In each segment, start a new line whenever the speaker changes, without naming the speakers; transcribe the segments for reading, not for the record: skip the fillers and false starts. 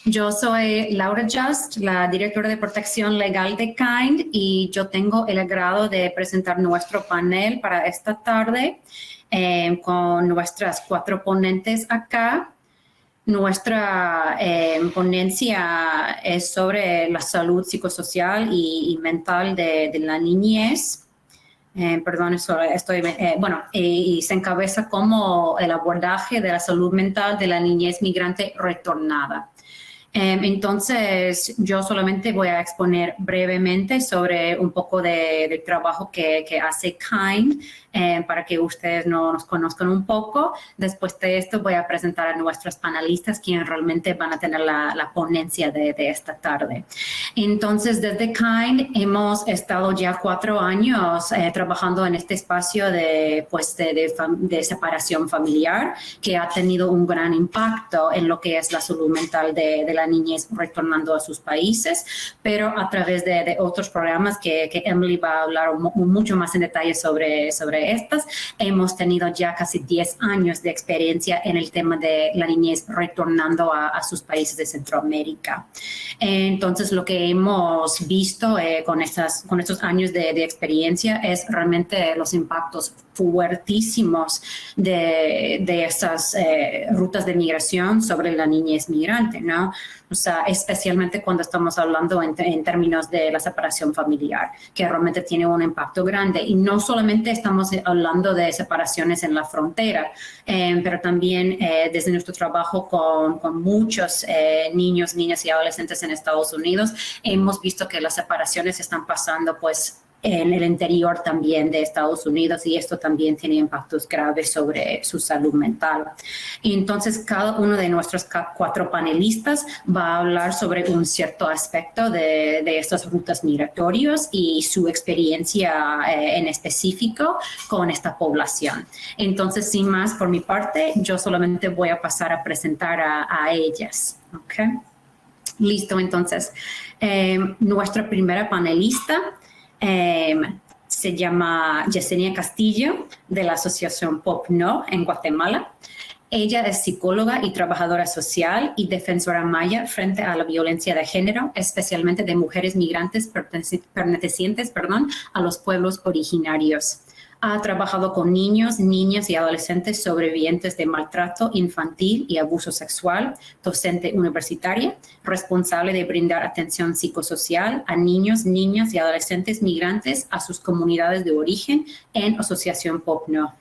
Yo soy Laura Just, la directora de protección legal de KIND, y yo tengo el agrado de presentar nuestro panel para esta tarde con nuestras 4 ponentes acá. Nuestra ponencia es sobre la salud psicosocial y mental de la niñez. Y se encabeza como el abordaje de la salud mental de la niñez migrante retornada. Entonces, yo solamente voy a exponer brevemente sobre un poco del trabajo que hace KIND para que ustedes nos conozcan un poco. Después de esto voy a presentar a nuestros panelistas, quienes realmente van a tener la ponencia de esta tarde. Entonces, desde KIND hemos estado ya 4 años trabajando en este espacio de separación familiar, que ha tenido un gran impacto en lo que es la salud mental de la niñez retornando a sus países, pero a través de otros programas que Emily va a hablar mucho más en detalle sobre estas, hemos tenido ya casi 10 años de experiencia en el tema de la niñez retornando a sus países de Centroamérica. Entonces, lo que hemos visto con estos años de experiencia es realmente los impactos fuertísimos de esas rutas de migración sobre la niñez migrante, ¿no? O sea, especialmente cuando estamos hablando en términos de la separación familiar, que realmente tiene un impacto grande. Y no solamente estamos hablando de separaciones en la frontera, pero también desde nuestro trabajo con muchos niños, niñas y adolescentes en Estados Unidos, hemos visto que las separaciones están pasando, pues, en el interior también de Estados Unidos, y esto también tiene impactos graves sobre su salud mental. Y entonces, cada uno de nuestros 4 panelistas va a hablar sobre un cierto aspecto de estas rutas migratorias y su experiencia en específico con esta población. Entonces, sin más por mi parte, yo solamente voy a pasar a presentar a ellas. ¿Okay? Listo, entonces, nuestra primera panelista se llama Yesenia Castillo, de la Asociación Pop No en Guatemala. Ella es psicóloga y trabajadora social y defensora maya frente a la violencia de género, especialmente de mujeres migrantes pertenecientes a los pueblos originarios. Ha trabajado con niños, niñas y adolescentes sobrevivientes de maltrato infantil y abuso sexual, docente universitaria, responsable de brindar atención psicosocial a niños, niñas y adolescentes migrantes a sus comunidades de origen en Asociación Pop No.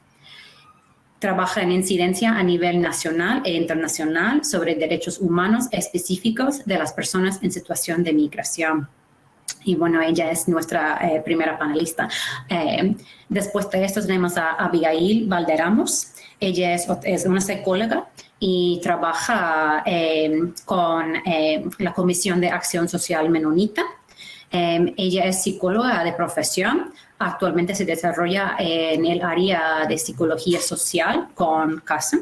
Trabaja en incidencia a nivel nacional e internacional sobre derechos humanos específicos de las personas en situación de migración. Y bueno, ella es nuestra primera panelista. Después de esto tenemos a Abigail Valderramos. Ella es una psicóloga y trabaja con la Comisión de Acción Social Menonita. Ella es psicóloga de profesión. Actualmente se desarrolla en el área de psicología social con CASA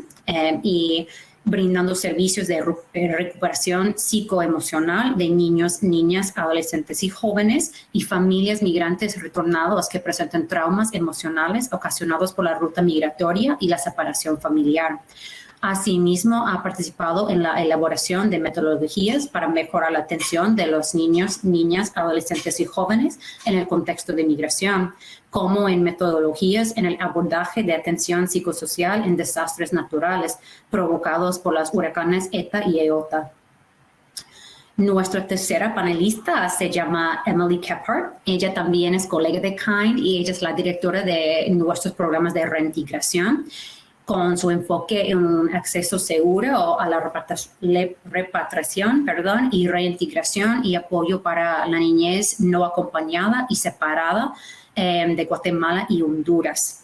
y brindando servicios de recuperación psicoemocional de niños, niñas, adolescentes y jóvenes y familias migrantes retornados que presentan traumas emocionales ocasionados por la ruta migratoria y la separación familiar. Asimismo, ha participado en la elaboración de metodologías para mejorar la atención de los niños, niñas, adolescentes y jóvenes en el contexto de migración, como en metodologías en el abordaje de atención psicosocial en desastres naturales provocados por los huracanes ETA y EOTA. Nuestra tercera panelista se llama Emily Kephart. Ella también es colega de KIND y ella es la directora de nuestros programas de reintegración, con su enfoque en un acceso seguro a la repatriación y reintegración y apoyo para la niñez no acompañada y separada de Guatemala y Honduras.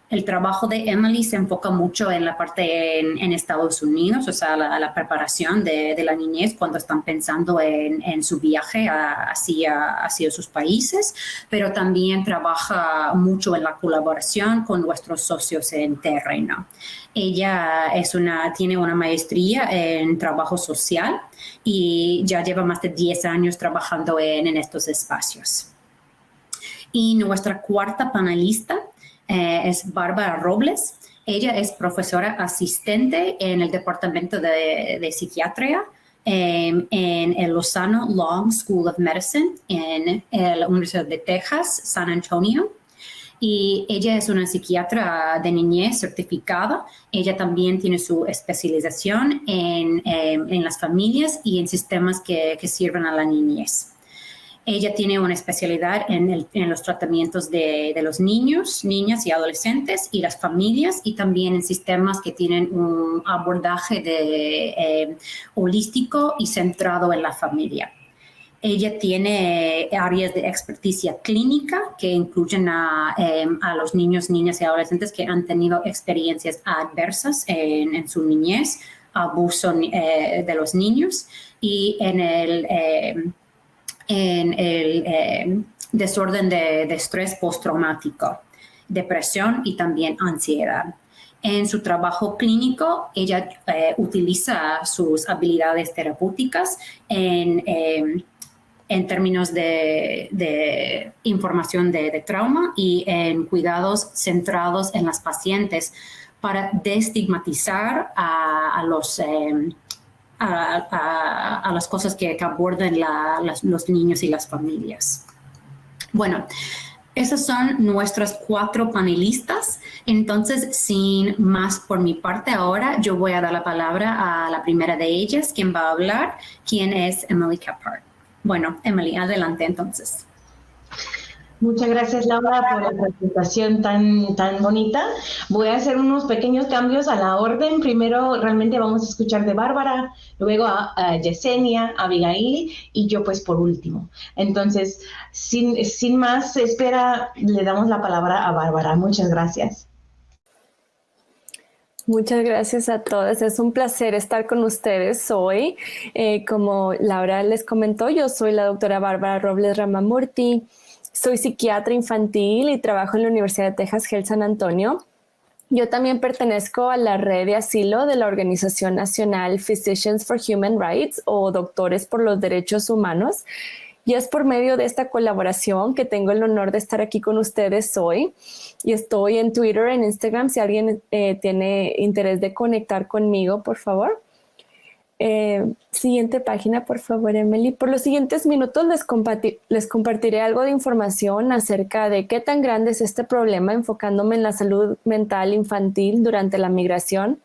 El trabajo de Emily se enfoca mucho en la parte en Estados Unidos, o sea, la preparación de la niñez cuando están pensando en su viaje hacia sus países, pero también trabaja mucho en la colaboración con nuestros socios en terreno. Ella tiene una maestría en trabajo social y ya lleva más de 10 años trabajando en estos espacios. Y nuestra cuarta panelista es Bárbara Robles. Ella es profesora asistente en el Departamento de Psiquiatría en el Lozano Long School of Medicine en la Universidad de Texas, San Antonio. Y ella es una psiquiatra de niñez certificada. Ella también tiene su especialización en las familias y en sistemas que sirven a la niñez. Ella tiene una especialidad en los tratamientos de los niños, niñas y adolescentes y las familias, y también en sistemas que tienen un abordaje holístico y centrado en la familia. Ella tiene áreas de experticia clínica que incluyen a los niños, niñas y adolescentes que han tenido experiencias adversas en su niñez, abuso de los niños y en el desorden de estrés postraumático, depresión y también ansiedad. En su trabajo clínico, ella utiliza sus habilidades terapéuticas en términos de información de trauma y en cuidados centrados en las pacientes para destigmatizar a las cosas que abordan los niños y las familias. Bueno, esas son nuestras 4 panelistas. Entonces, sin más por mi parte ahora, yo voy a dar la palabra a la primera de ellas, quien va a hablar, quien es Emily Kephart. Bueno, Emily, adelante entonces.
Muchas gracias, Laura, por la presentación tan bonita. Voy a hacer unos pequeños cambios a la orden. Primero, realmente vamos a escuchar de Bárbara, luego a Yesenia, a Abigail y yo pues por último. Entonces, sin más espera, le damos la palabra a Bárbara. Muchas gracias.
Muchas gracias a todas. Es un placer estar con ustedes hoy. Como Laura les comentó, yo soy la doctora Bárbara Robles Ramamurti. Soy psiquiatra infantil y trabajo en la Universidad de Texas Health San Antonio. Yo también pertenezco a la red de asilo de la Organización Nacional Physicians for Human Rights o Doctores por los Derechos Humanos. Y es por medio de esta colaboración que tengo el honor de estar aquí con ustedes hoy. Y estoy en Twitter, en Instagram, si alguien tiene interés de conectar conmigo, por favor. Siguiente página, por favor, Emily. Por los siguientes minutos les compartiré algo de información acerca de qué tan grande es este problema, enfocándome en la salud mental infantil durante la migración.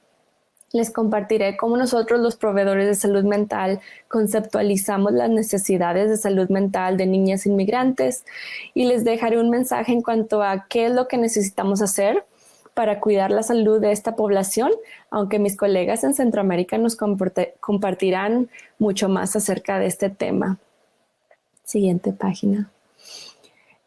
Les compartiré cómo nosotros, los proveedores de salud mental, conceptualizamos las necesidades de salud mental de niñas inmigrantes y les dejaré un mensaje en cuanto a qué es lo que necesitamos hacer para cuidar la salud de esta población, aunque mis colegas en Centroamérica nos compartirán mucho más acerca de este tema. Siguiente página.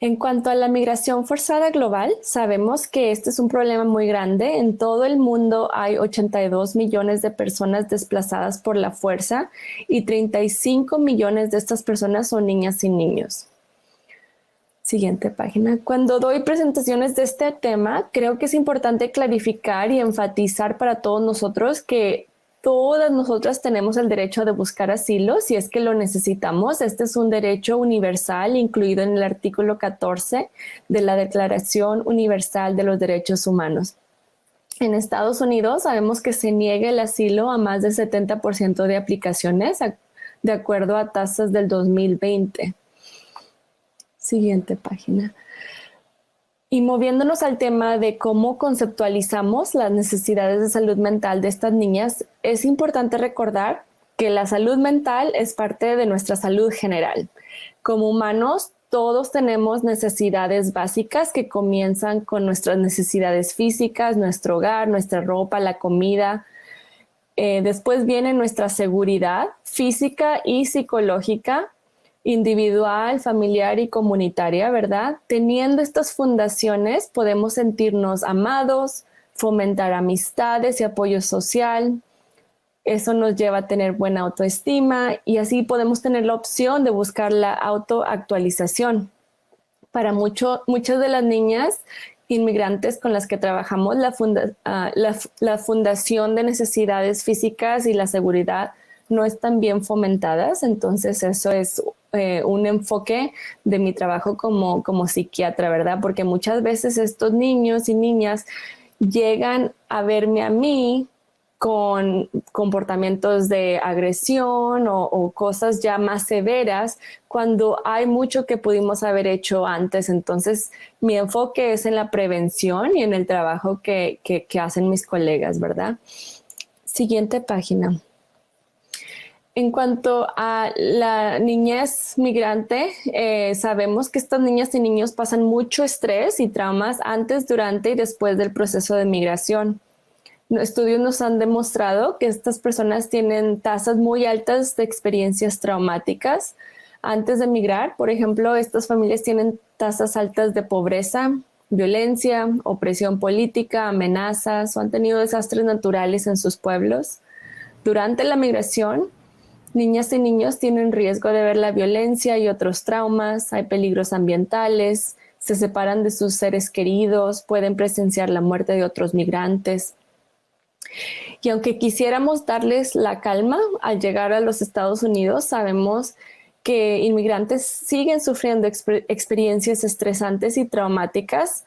En cuanto a la migración forzada global, sabemos que este es un problema muy grande. En todo el mundo hay 82 millones de personas desplazadas por la fuerza y 35 millones de estas personas son niñas y niños. Siguiente página. Cuando doy presentaciones de este tema, creo que es importante clarificar y enfatizar para todos nosotros que todas nosotras tenemos el derecho de buscar asilo si es que lo necesitamos. Este es un derecho universal incluido en el artículo 14 de la Declaración Universal de los Derechos Humanos. En Estados Unidos sabemos que se niega el asilo a más del 70% de aplicaciones, de acuerdo a tasas del 2020. Siguiente página. Y moviéndonos al tema de cómo conceptualizamos las necesidades de salud mental de estas niñas, es importante recordar que la salud mental es parte de nuestra salud general. Como humanos, todos tenemos necesidades básicas que comienzan con nuestras necesidades físicas, nuestro hogar, nuestra ropa, la comida. Después viene nuestra seguridad física y psicológica, individual, familiar y comunitaria, ¿verdad? Teniendo estas fundaciones podemos sentirnos amados, fomentar amistades y apoyo social. Eso nos lleva a tener buena autoestima y así podemos tener la opción de buscar la autoactualización. Para muchas de las niñas inmigrantes con las que trabajamos, la fundación de necesidades físicas y la seguridad no están bien fomentadas, entonces eso es un enfoque de mi trabajo como psiquiatra, ¿verdad? Porque muchas veces estos niños y niñas llegan a verme a mí con comportamientos de agresión o cosas ya más severas cuando hay mucho que pudimos haber hecho antes. Entonces, mi enfoque es en la prevención y en el trabajo que hacen mis colegas, ¿verdad? Siguiente página. En cuanto a la niñez migrante, sabemos que estas niñas y niños pasan mucho estrés y traumas antes, durante y después del proceso de migración. Estudios nos han demostrado que estas personas tienen tasas muy altas de experiencias traumáticas antes de migrar. Por ejemplo, estas familias tienen tasas altas de pobreza, violencia, opresión política, amenazas o han tenido desastres naturales en sus pueblos. Durante la migración, niñas y niños tienen riesgo de ver la violencia y otros traumas, hay peligros ambientales, se separan de sus seres queridos, pueden presenciar la muerte de otros migrantes. Y aunque quisiéramos darles la calma al llegar a los Estados Unidos, sabemos que inmigrantes siguen sufriendo experiencias estresantes y traumáticas.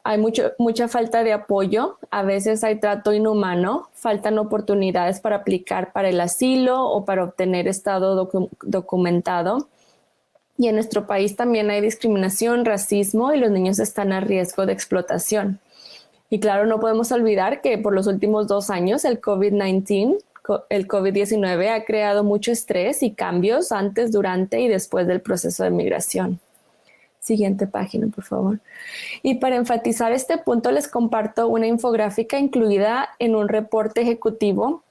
Hay mucha falta de apoyo, a veces hay trato inhumano, faltan oportunidades para aplicar para el asilo o para obtener estado documentado. Y en nuestro país también hay discriminación, racismo y los niños están a riesgo de explotación. Y claro, no podemos olvidar que por los últimos 2 años el COVID-19 ha creado mucho estrés y cambios antes, durante y después del proceso de migración. Siguiente página, por favor. Y para enfatizar este punto, les comparto una infográfica incluida en un reporte ejecutivo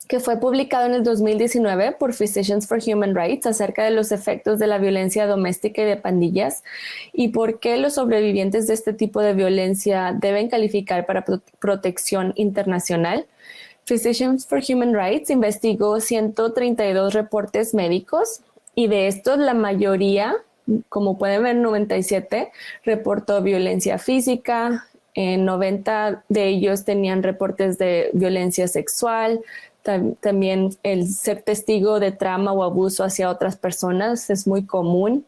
que fue publicado en el 2019 por Physicians for Human Rights acerca de los efectos de la violencia doméstica y de pandillas y por qué los sobrevivientes de este tipo de violencia deben calificar para protección internacional. Physicians for Human Rights investigó 132 reportes médicos y de estos la mayoría, como pueden ver, 97 reportó violencia física, 90 de ellos tenían reportes de violencia sexual. También el ser testigo de trauma o abuso hacia otras personas es muy común.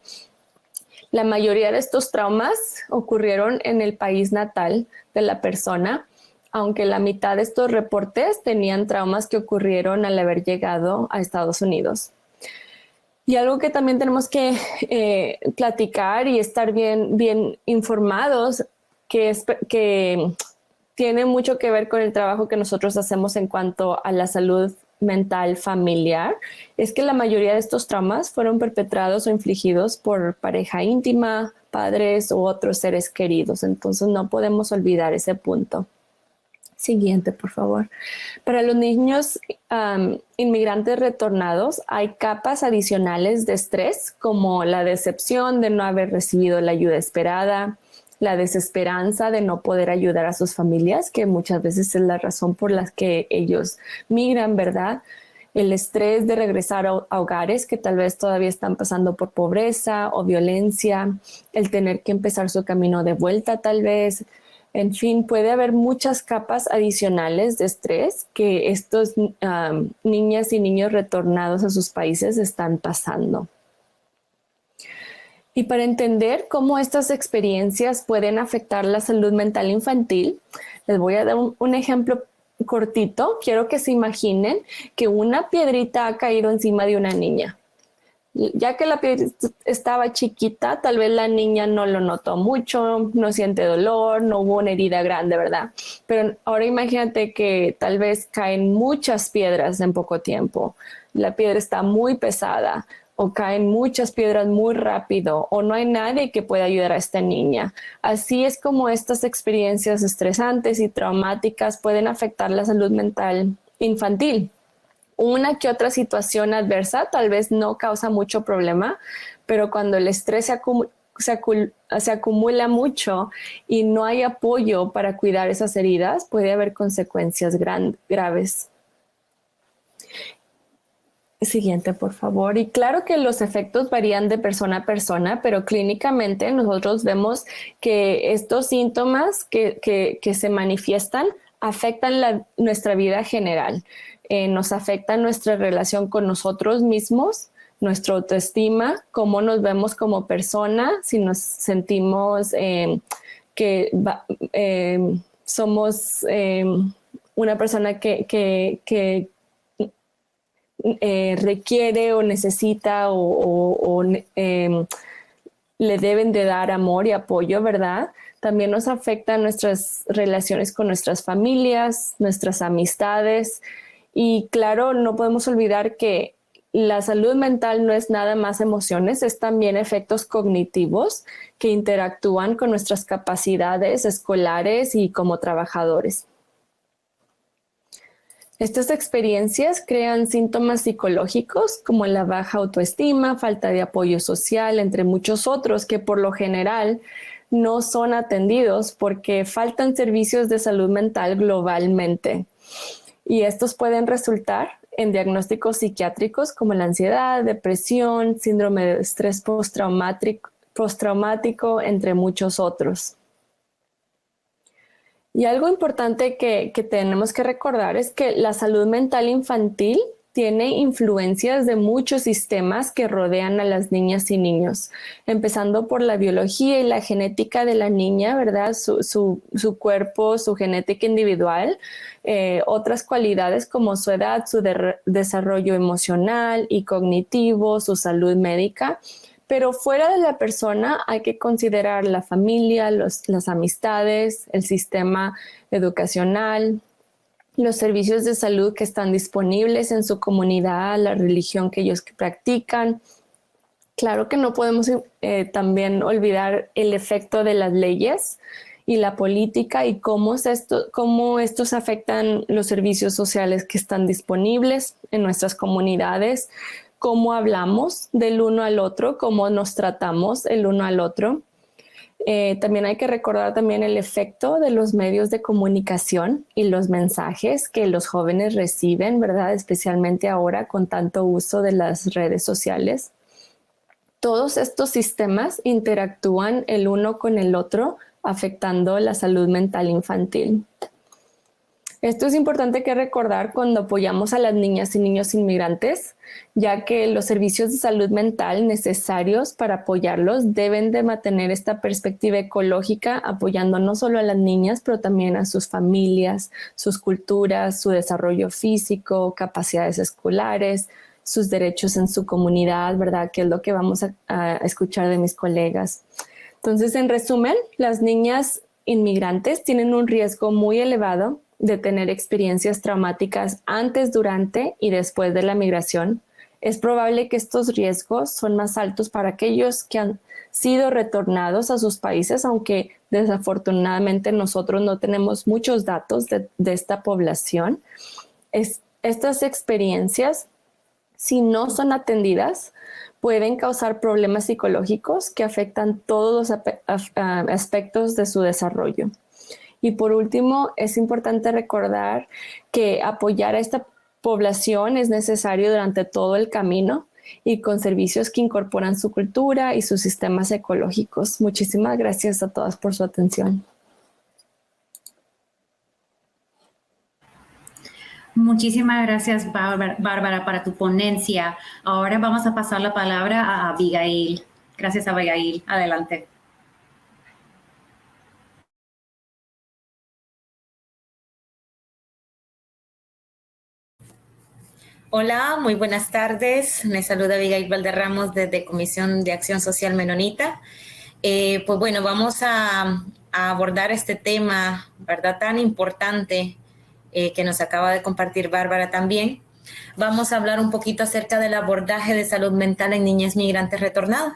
La mayoría de estos traumas ocurrieron en el país natal de la persona, aunque la mitad de estos reportes tenían traumas que ocurrieron al haber llegado a Estados Unidos. Y algo que también tenemos que platicar y estar bien informados, que tiene mucho que ver con el trabajo que nosotros hacemos en cuanto a la salud mental familiar, es que la mayoría de estos traumas fueron perpetrados o infligidos por pareja íntima, padres u otros seres queridos. Entonces no podemos olvidar ese punto. Siguiente, por favor. Para los niños inmigrantes retornados, hay capas adicionales de estrés, como la decepción de no haber recibido la ayuda esperada, la desesperanza de no poder ayudar a sus familias, que muchas veces es la razón por la que ellos migran, ¿verdad? El estrés de regresar a hogares que tal vez todavía están pasando por pobreza o violencia, el tener que empezar su camino de vuelta tal vez. En fin, puede haber muchas capas adicionales de estrés que estos niñas y niños retornados a sus países están pasando. Y para entender cómo estas experiencias pueden afectar la salud mental infantil, les voy a dar un ejemplo cortito. Quiero que se imaginen que una piedrita ha caído encima de una niña. Ya que la piedrita estaba chiquita, tal vez la niña no lo notó mucho, no siente dolor, no hubo una herida grande, ¿verdad? Pero ahora imagínate que tal vez caen muchas piedras en poco tiempo. La piedra está muy pesada, o caen muchas piedras muy rápido, o no hay nadie que pueda ayudar a esta niña. Así es como estas experiencias estresantes y traumáticas pueden afectar la salud mental infantil. Una que otra situación adversa tal vez no causa mucho problema, pero cuando el estrés se acumula mucho y no hay apoyo para cuidar esas heridas, puede haber consecuencias graves. Siguiente, por favor. Y claro que los efectos varían de persona a persona, pero clínicamente nosotros vemos que estos síntomas que se manifiestan afectan nuestra vida general. Nos afectan nuestra relación con nosotros mismos, nuestra autoestima, cómo nos vemos como persona, si nos sentimos que somos una persona que requiere o necesita o le deben de dar amor y apoyo, ¿verdad? También nos afecta nuestras relaciones con nuestras familias, nuestras amistades. Y claro, no podemos olvidar que la salud mental no es nada más emociones, es también efectos cognitivos que interactúan con nuestras capacidades escolares y como trabajadores. Estas experiencias crean síntomas psicológicos como la baja autoestima, falta de apoyo social, entre muchos otros que por lo general no son atendidos porque faltan servicios de salud mental globalmente. Y estos pueden resultar en diagnósticos psiquiátricos como la ansiedad, depresión, síndrome de estrés postraumático, entre muchos otros. Y algo importante que tenemos que recordar es que la salud mental infantil tiene influencias de muchos sistemas que rodean a las niñas y niños, empezando por la biología y la genética de la niña, ¿verdad? Su cuerpo, su genética individual, otras cualidades como su edad, su desarrollo emocional y cognitivo, su salud médica. Pero fuera de la persona hay que considerar la familia, las amistades, el sistema educacional, los servicios de salud que están disponibles en su comunidad, la religión que ellos practican. Claro que no podemos también olvidar el efecto de las leyes y la política y cómo estos afectan los servicios sociales que están disponibles en nuestras comunidades, cómo hablamos del uno al otro, cómo nos tratamos el uno al otro. También hay que recordar también el efecto de los medios de comunicación y los mensajes que los jóvenes reciben, ¿verdad? Especialmente ahora con tanto uso de las redes sociales. Todos estos sistemas interactúan el uno con el otro, afectando la salud mental infantil. Esto es importante que recordar cuando apoyamos a las niñas y niños inmigrantes, ya que los servicios de salud mental necesarios para apoyarlos deben de mantener esta perspectiva ecológica, apoyando no solo a las niñas, pero también a sus familias, sus culturas, su desarrollo físico, capacidades escolares, sus derechos en su comunidad, ¿verdad? Que es lo que vamos a escuchar de mis colegas. Entonces, en resumen, las niñas inmigrantes tienen un riesgo muy elevado de tener experiencias traumáticas antes, durante y después de la migración. Es probable que estos riesgos son más altos para aquellos que han sido retornados a sus países, aunque desafortunadamente nosotros no tenemos muchos datos de esta población. Estas experiencias, si no son atendidas, pueden causar problemas psicológicos que afectan todos los aspectos de su desarrollo. Y por último, es importante recordar que apoyar a esta población es necesario durante todo el camino y con servicios que incorporan su cultura y sus sistemas ecológicos. Muchísimas gracias a todas por su atención.
Muchísimas gracias, Bárbara, para tu ponencia. Ahora vamos a pasar la palabra a Abigail. Gracias, Abigail. Adelante.
Hola, muy buenas tardes. Me saluda Abigail Valderramos desde Comisión de Acción Social Menonita. Pues bueno, vamos a abordar este tema, ¿verdad? Tan importante que nos acaba de compartir Bárbara también. Vamos a hablar un poquito acerca del abordaje de salud mental en niñez migrantes retornadas.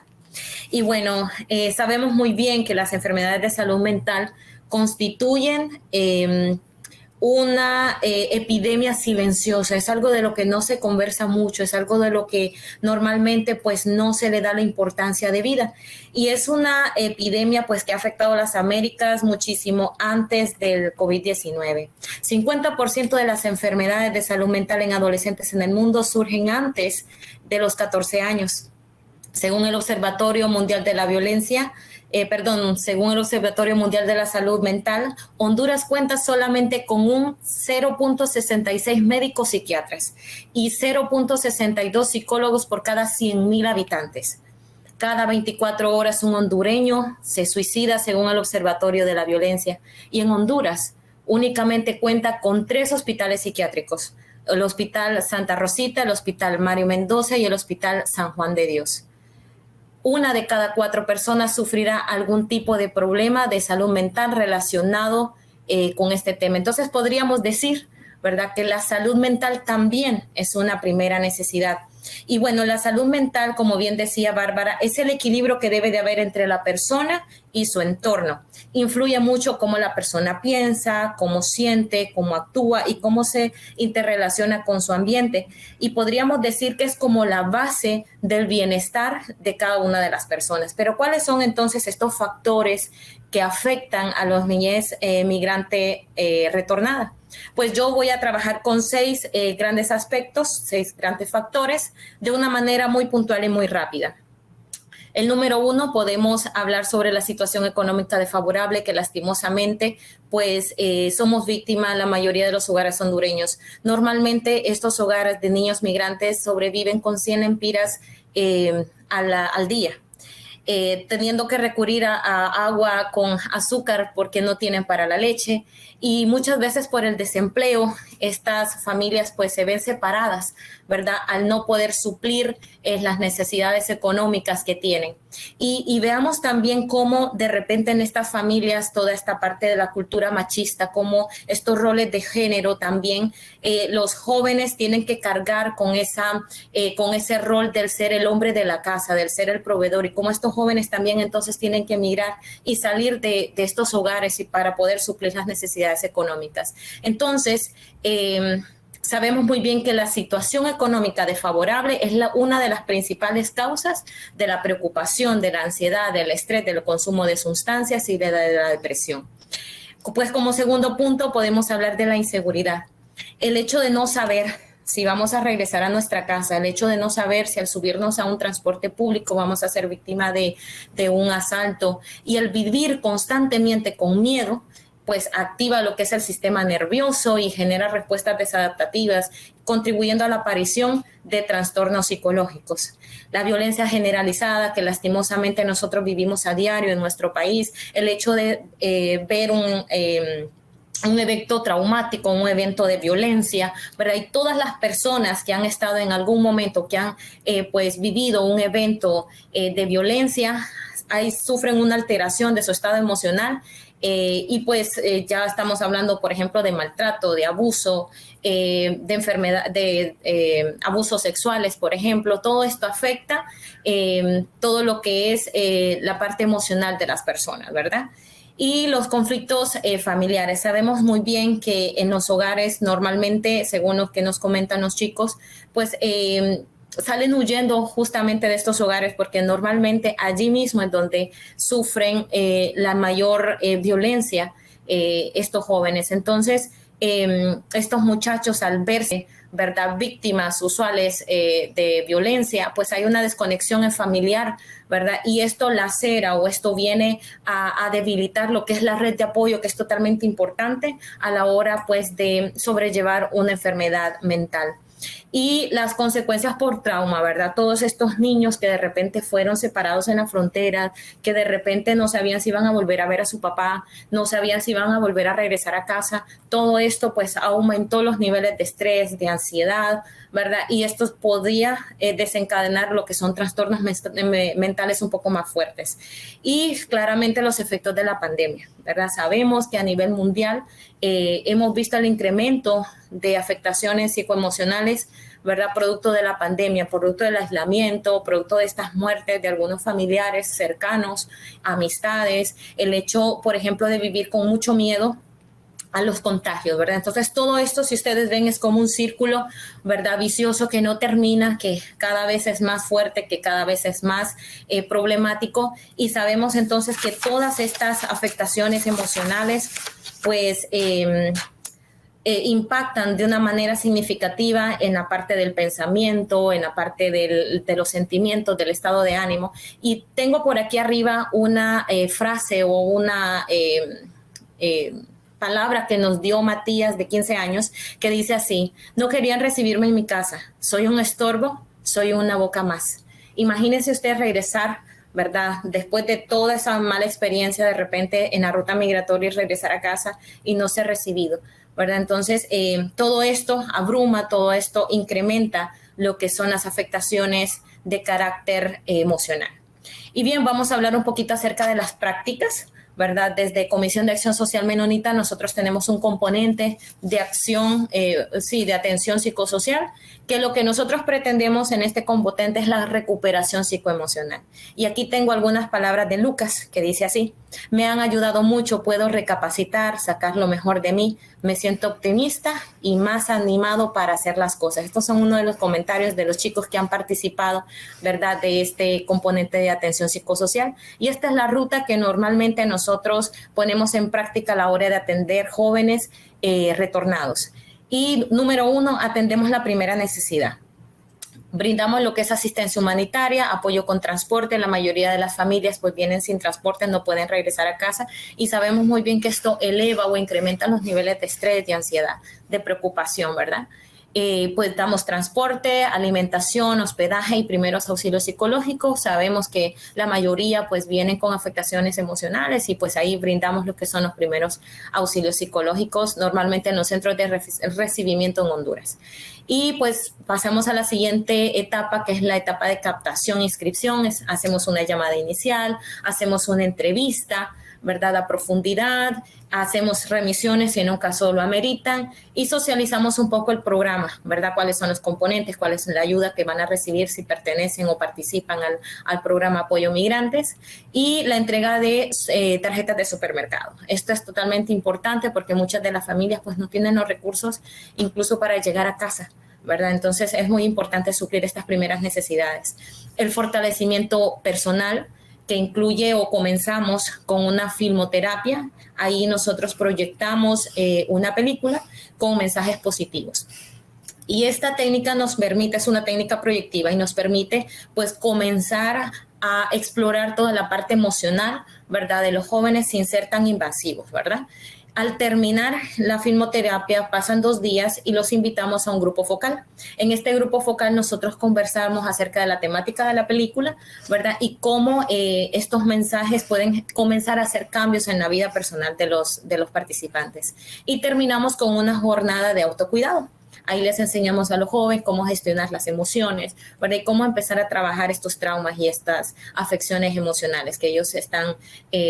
Y bueno, sabemos muy bien que las enfermedades de salud mental constituyen una epidemia silenciosa, es algo de lo que no se conversa mucho, es algo de lo que normalmente pues no se le da la importancia debida, y es una epidemia pues que ha afectado a las Américas muchísimo antes del COVID-19. 50% de las enfermedades de salud mental en adolescentes en el mundo surgen antes de los 14 años. Según el Observatorio Mundial de la Violencia, según el Observatorio Mundial de la Salud Mental, Honduras cuenta solamente con un 0.66 médicos psiquiatras y 0.62 psicólogos por cada 100,000 habitantes. Cada 24 horas un hondureño se suicida según el Observatorio de la Violencia. Y en Honduras, únicamente cuenta con 3 hospitales psiquiátricos: el Hospital Santa Rosita, el Hospital Mario Mendoza y el Hospital San Juan de Dios. 1 de cada 4 personas sufrirá algún tipo de problema de salud mental relacionado con este tema. Entonces podríamos decir, ¿verdad?, que la salud mental también es una primera necesidad. Y bueno, la salud mental, como bien decía Bárbara, es el equilibrio que debe de haber entre la persona y su entorno. Influye mucho cómo la persona piensa, cómo siente, cómo actúa y cómo se interrelaciona con su ambiente. Y podríamos decir que es como la base del bienestar de cada una de las personas. Pero ¿cuáles son entonces estos factores que afectan a los niñez migrante retornada? Pues yo voy a trabajar con 6 grandes aspectos, 6 grandes factores, de una manera muy puntual y muy rápida. El número 1, podemos hablar sobre la situación económica desfavorable que lastimosamente pues somos víctimas la mayoría de los hogares hondureños. Normalmente estos hogares de niños migrantes sobreviven con 100 lempiras al día. Teniendo que recurrir a agua con azúcar porque no tienen para la leche, y muchas veces por el desempleo estas familias pues se ven separadas, ¿verdad?, al no poder suplir las necesidades económicas que tienen. Y veamos también cómo de repente en estas familias toda esta parte de la cultura machista, cómo estos roles de género también los jóvenes tienen que cargar con ese rol del ser el hombre de la casa, del ser el proveedor, y cómo estos jóvenes también entonces tienen que emigrar y salir de estos hogares y para poder suplir las necesidades económicas. Entonces, sabemos muy bien que la situación económica desfavorable es una de las principales causas de la preocupación, de la ansiedad, del estrés, del consumo de sustancias y de la depresión. Pues como segundo punto podemos hablar de la inseguridad. El hecho de no saber si vamos a regresar a nuestra casa, el hecho de no saber si al subirnos a un transporte público vamos a ser víctima de un asalto, y el vivir constantemente con miedo, pues activa lo que es el sistema nervioso y genera respuestas desadaptativas, contribuyendo a la aparición de trastornos psicológicos. La violencia generalizada que lastimosamente nosotros vivimos a diario en nuestro país, el hecho de ver un evento traumático, un evento de violencia, ¿verdad? Y todas las personas que han estado en algún momento, que han pues vivido un evento de violencia, ahí sufren una alteración de su estado emocional. Y pues ya estamos hablando, por ejemplo, de maltrato, de abuso, de enfermedad, de abusos sexuales, por ejemplo. Todo esto afecta todo lo que es la parte emocional de las personas, ¿verdad? Y los conflictos familiares. Sabemos muy bien que en los hogares normalmente, según lo que nos comentan los chicos, pues salen huyendo justamente de estos hogares porque normalmente allí mismo es donde sufren la mayor violencia estos jóvenes. Entonces, estos muchachos al verse, ¿verdad?, víctimas usuales de violencia, pues hay una desconexión familiar, ¿verdad? Y esto lacera o esto viene a debilitar lo que es la red de apoyo, que es totalmente importante a la hora pues de sobrellevar una enfermedad mental. Y las consecuencias por trauma, ¿verdad? Todos estos niños que de repente fueron separados en la frontera, que de repente no sabían si iban a volver a ver a su papá, no sabían si iban a volver a regresar a casa. Todo esto pues aumentó los niveles de estrés, de ansiedad, ¿verdad? Y esto podría desencadenar lo que son trastornos mentales un poco más fuertes. Y claramente los efectos de la pandemia, ¿verdad? Sabemos que a nivel mundial hemos visto el incremento de afectaciones psicoemocionales, ¿verdad? Producto de la pandemia, producto del aislamiento, producto de estas muertes de algunos familiares cercanos, amistades, el hecho, por ejemplo, de vivir con mucho miedo a los contagios, ¿verdad? Entonces, todo esto, si ustedes ven, es como un círculo, ¿verdad?, vicioso que no termina, que cada vez es más fuerte, que cada vez es más problemático, y sabemos entonces que todas estas afectaciones emocionales, pues, impactan de una manera significativa en la parte del pensamiento, en la parte de los sentimientos, del estado de ánimo. Y tengo por aquí arriba una frase o una palabra que nos dio Matías, de 15 años, que dice así: no querían recibirme en mi casa, soy un estorbo, soy una boca más. Imagínense usted regresar, ¿verdad? Después de toda esa mala experiencia de repente en la ruta migratoria y regresar a casa y no ser recibido, ¿verdad? Entonces, todo esto abruma, todo esto incrementa lo que son las afectaciones de carácter emocional. Y bien, vamos a hablar un poquito acerca de las prácticas, ¿verdad? Desde Comisión de Acción Social Menonita nosotros tenemos un componente de acción, de atención psicosocial, que lo que nosotros pretendemos en este componente es la recuperación psicoemocional. Y aquí tengo algunas palabras de Lucas que dice así: me han ayudado mucho, puedo recapacitar, sacar lo mejor de mí, me siento optimista y más animado para hacer las cosas. Estos son uno de los comentarios de los chicos que han participado, ¿verdad?, de este componente de atención psicosocial. Y esta es la ruta que normalmente nosotros ponemos en práctica a la hora de atender jóvenes retornados. Y número 1, atendemos la primera necesidad. Brindamos lo que es asistencia humanitaria, apoyo con transporte. La mayoría de las familias pues vienen sin transporte, no pueden regresar a casa y sabemos muy bien que esto eleva o incrementa los niveles de estrés, de ansiedad, de preocupación, ¿verdad? Pues damos transporte, alimentación, hospedaje y primeros auxilios psicológicos. Sabemos que la mayoría pues vienen con afectaciones emocionales y pues ahí brindamos lo que son los primeros auxilios psicológicos, normalmente en los centros de recibimiento en Honduras. Y pues pasamos a la siguiente etapa, que es la etapa de captación e inscripción. Hacemos una llamada inicial, hacemos una entrevista, ¿verdad?, a profundidad, hacemos remisiones si en un caso lo ameritan y socializamos un poco el programa, ¿verdad?, cuáles son los componentes, cuál es la ayuda que van a recibir si pertenecen o participan al programa Apoyo Migrantes y la entrega de tarjetas de supermercado. Esto es totalmente importante porque muchas de las familias pues no tienen los recursos incluso para llegar a casa, ¿verdad? Entonces es muy importante suplir estas primeras necesidades. El fortalecimiento personal, que incluye o comenzamos con una filmoterapia. Ahí nosotros proyectamos una película con mensajes positivos. Y esta técnica nos permite, es una técnica proyectiva y nos permite pues comenzar a explorar toda la parte emocional, ¿verdad?, de los jóvenes sin ser tan invasivos, ¿verdad? Al terminar la filmoterapia pasan 2 días y los invitamos a un grupo focal. En este grupo focal nosotros conversamos acerca de la temática de la película, ¿verdad?, y cómo estos mensajes pueden comenzar a hacer cambios en la vida personal de los participantes. Y terminamos con una jornada de autocuidado. Ahí les enseñamos a los jóvenes cómo gestionar las emociones, ¿verdad?, y cómo empezar a trabajar estos traumas y estas afecciones emocionales que ellos están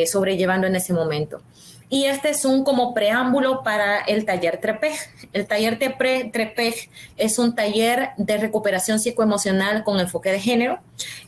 sobrellevando en ese momento. Y este es un como preámbulo para el taller TREPEG. El taller TREPEG es un taller de recuperación psicoemocional con enfoque de género.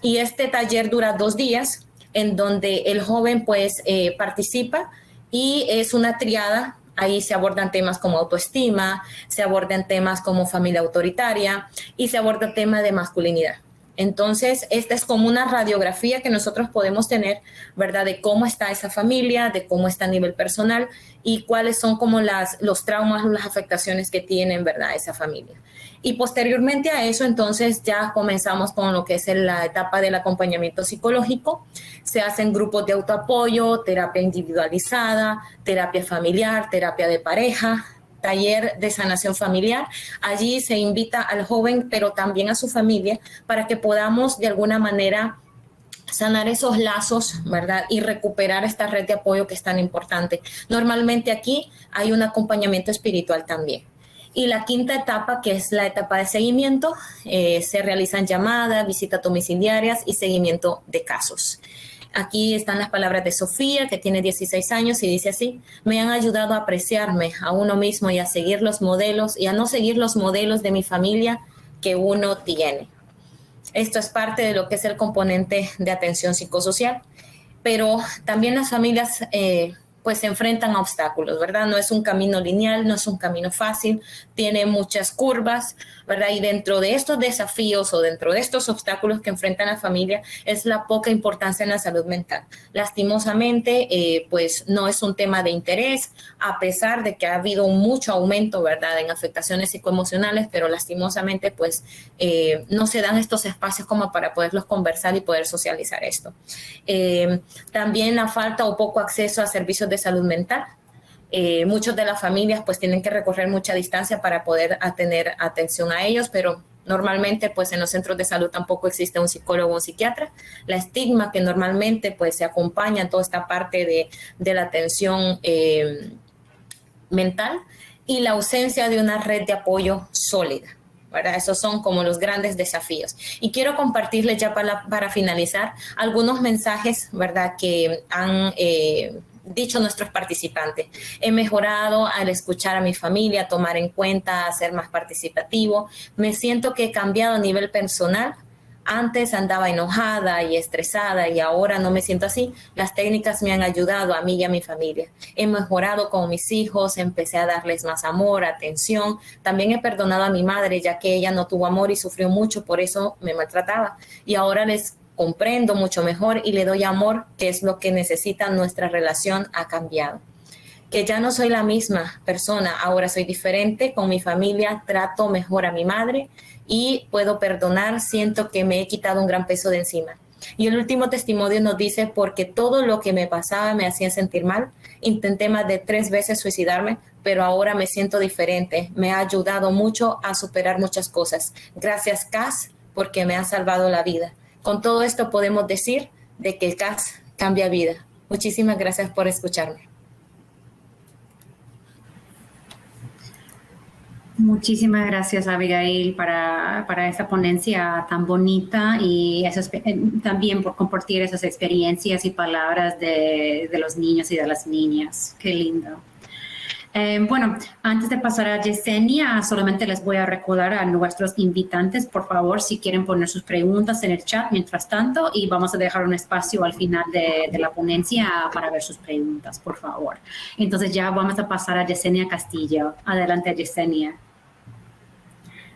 Y este taller dura 2 días, en donde el joven pues participa y es una triada. Ahí se abordan temas como autoestima, se abordan temas como familia autoritaria y se aborda el tema de masculinidad. Entonces, esta es como una radiografía que nosotros podemos tener, ¿verdad?, de cómo está esa familia, de cómo está a nivel personal y cuáles son como los traumas, las afectaciones que tienen, ¿verdad?, esa familia. Y posteriormente a eso, entonces, ya comenzamos con lo que es la etapa del acompañamiento psicológico. Se hacen grupos de autoapoyo, terapia individualizada, terapia familiar, terapia de pareja, taller de sanación familiar. Allí se invita al joven, pero también a su familia, para que podamos de alguna manera sanar esos lazos, ¿verdad?, y recuperar esta red de apoyo que es tan importante. Normalmente aquí hay un acompañamiento espiritual también. Y la quinta etapa, que es la etapa de seguimiento, se realizan llamadas, visitas domiciliarias y seguimiento de casos. Aquí están las palabras de Sofía, que tiene 16 años y dice así: me han ayudado a apreciarme a uno mismo y a seguir los modelos y a no seguir los modelos de mi familia que uno tiene. Esto es parte de lo que es el componente de atención psicosocial, pero también las familias pues se enfrentan a obstáculos, ¿verdad? No es un camino lineal, no es un camino fácil, tiene muchas curvas, ¿verdad? Y dentro de estos desafíos o dentro de estos obstáculos que enfrentan la familia es la poca importancia en la salud mental. Lastimosamente, pues no es un tema de interés, a pesar de que ha habido mucho aumento, ¿verdad?, en afectaciones psicoemocionales, pero lastimosamente, pues no se dan estos espacios como para poderlos conversar y poder socializar esto. También la falta o poco acceso a servicios de salud mental. Muchas de las familias pues tienen que recorrer mucha distancia para poder tener atención a ellos, pero Normalmente, pues en los centros de salud tampoco existe un psicólogo o un psiquiatra. La estigma que normalmente pues se acompaña en toda esta parte de la atención mental, y la ausencia de una red de apoyo sólida, ¿verdad? Esos son como los grandes desafíos. Y quiero compartirles ya para finalizar algunos mensajes, ¿verdad?, que han dicho nuestros participantes. He mejorado al escuchar a mi familia, tomar en cuenta, ser más participativo. Me siento que he cambiado a nivel personal. Antes andaba enojada y estresada y ahora no me siento así. Las técnicas me han ayudado a mí y a mi familia. He mejorado con mis hijos, empecé a darles más amor, atención. También he perdonado a mi madre, ya que ella no tuvo amor y sufrió mucho, por eso me maltrataba. Y ahora les comprendo mucho mejor y le doy amor, que es lo que necesita. Nuestra relación ha cambiado. Que ya no soy la misma persona, ahora soy diferente. Con mi familia trato mejor a mi madre y puedo perdonar, siento que me he quitado un gran peso de encima. Y el último testimonio nos dice: porque todo lo que me pasaba me hacía sentir mal, intenté más de 3 veces suicidarme, pero ahora me siento diferente, me ha ayudado mucho a superar muchas cosas. Gracias, CAS, porque me ha salvado la vida. Con todo esto podemos decir de que el CAS cambia vida. Muchísimas gracias por escucharme.
Muchísimas gracias, Abigail, para esta ponencia tan bonita y también por compartir esas experiencias y palabras de los niños y de las niñas. Qué lindo. Bueno, antes de pasar a Yesenia, solamente les voy a recordar a nuestros invitantes, por favor, si quieren poner sus preguntas en el chat mientras tanto, y vamos a dejar un espacio al final de la ponencia para ver sus preguntas, por favor. Entonces ya vamos a pasar a Yesenia Castillo. Adelante, Yesenia.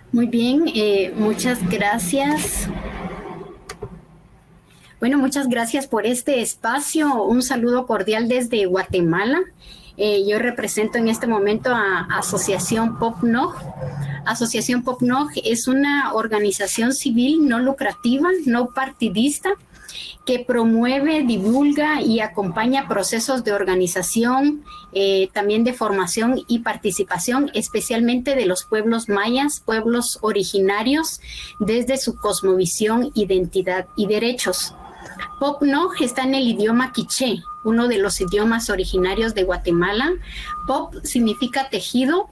Muy bien, muchas gracias. Bueno, muchas gracias por este espacio. Un saludo cordial desde Guatemala. Yo represento en este momento a Asociación POPNOG. Asociación POPNOG es una organización civil no lucrativa, no partidista, que promueve, divulga y acompaña procesos de organización, también de formación y participación, especialmente de los pueblos mayas, pueblos originarios, desde su cosmovisión, identidad y derechos. POPNOG está en el idioma quiché, uno de los idiomas originarios de Guatemala. POP significa tejido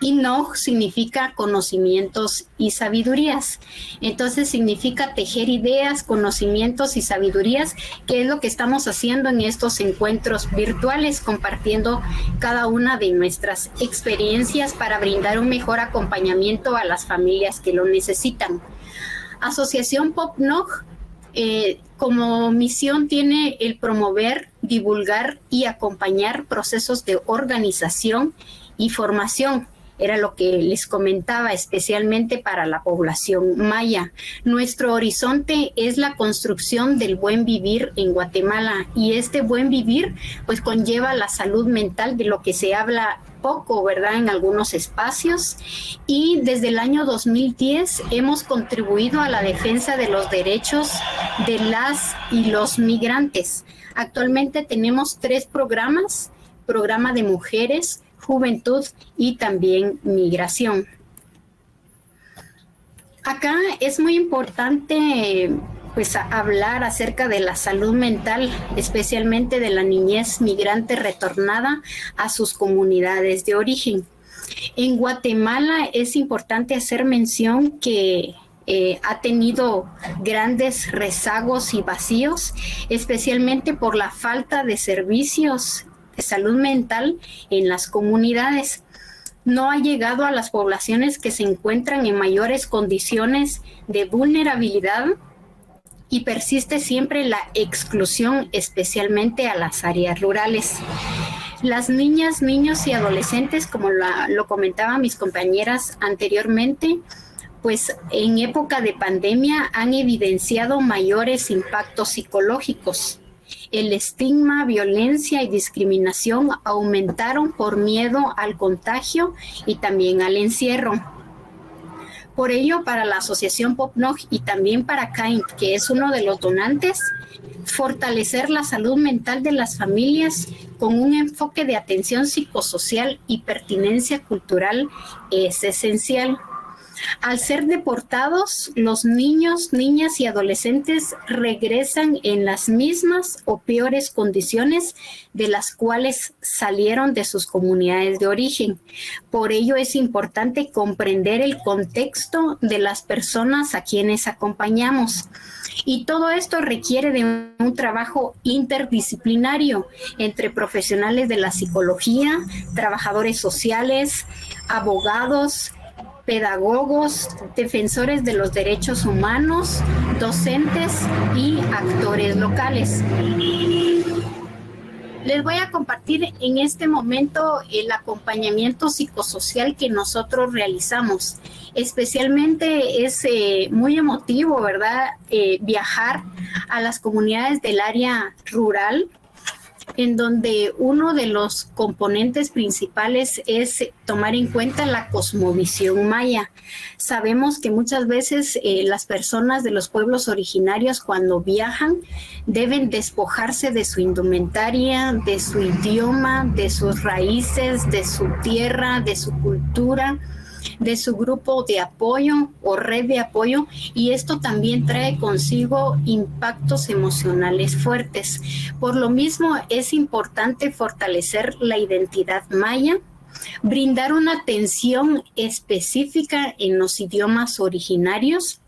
y NOG significa conocimientos y sabidurías. Entonces significa tejer ideas, conocimientos y sabidurías, que es lo que estamos haciendo en estos encuentros virtuales, compartiendo cada una de nuestras experiencias para brindar un mejor acompañamiento a las familias que lo necesitan. Asociación POPNOG como misión tiene el promover, divulgar y acompañar procesos de organización y formación. Era lo que les comentaba, especialmente para la población maya. Nuestro horizonte es la construcción del buen vivir en Guatemala, y este buen vivir pues conlleva la salud mental, de lo que se habla poco, ¿verdad?, en algunos espacios. Y desde el año 2010 hemos contribuido a la defensa de los derechos de las y los migrantes. Actualmente tenemos 3 programas: programa de mujeres, juventud y también migración. Acá es muy importante pues hablar acerca de la salud mental, especialmente de la niñez migrante retornada a sus comunidades de origen. En Guatemala es importante hacer mención que ha tenido grandes rezagos y vacíos, especialmente por la falta de servicios de salud mental en las comunidades. No ha llegado a las poblaciones que se encuentran en mayores condiciones de vulnerabilidad, y persiste siempre la exclusión, especialmente a las áreas rurales. Las niñas, niños y adolescentes, como lo comentaban mis compañeras anteriormente, pues en época de pandemia han evidenciado mayores impactos psicológicos. El estigma, violencia y discriminación aumentaron por miedo al contagio y también al encierro. Por ello, para la Asociación POPNOG y también para CAINT, que es uno de los donantes, fortalecer la salud mental de las familias con un enfoque de atención psicosocial y pertinencia cultural es esencial. Al ser deportados, los niños, niñas y adolescentes regresan en las mismas o peores condiciones de las cuales salieron de sus comunidades de origen. Por ello es importante comprender el contexto de las personas a quienes acompañamos. Y todo esto requiere de un trabajo interdisciplinario entre profesionales de la psicología, trabajadores sociales, abogados, pedagogos, defensores de los derechos humanos, docentes y actores locales. Les voy a compartir en este momento el acompañamiento psicosocial que nosotros realizamos. Especialmente es muy emotivo, ¿verdad? Viajar a las comunidades del área rural, en donde uno de los componentes principales es tomar en cuenta la cosmovisión maya. Sabemos que muchas veces las personas de los pueblos originarios cuando viajan deben despojarse de su indumentaria, de su idioma, de sus raíces, de su tierra, de su cultura, de su grupo de apoyo o red de apoyo, y esto también trae consigo impactos emocionales fuertes. Por lo mismo es importante fortalecer la identidad maya, brindar una atención específica en los idiomas originarios.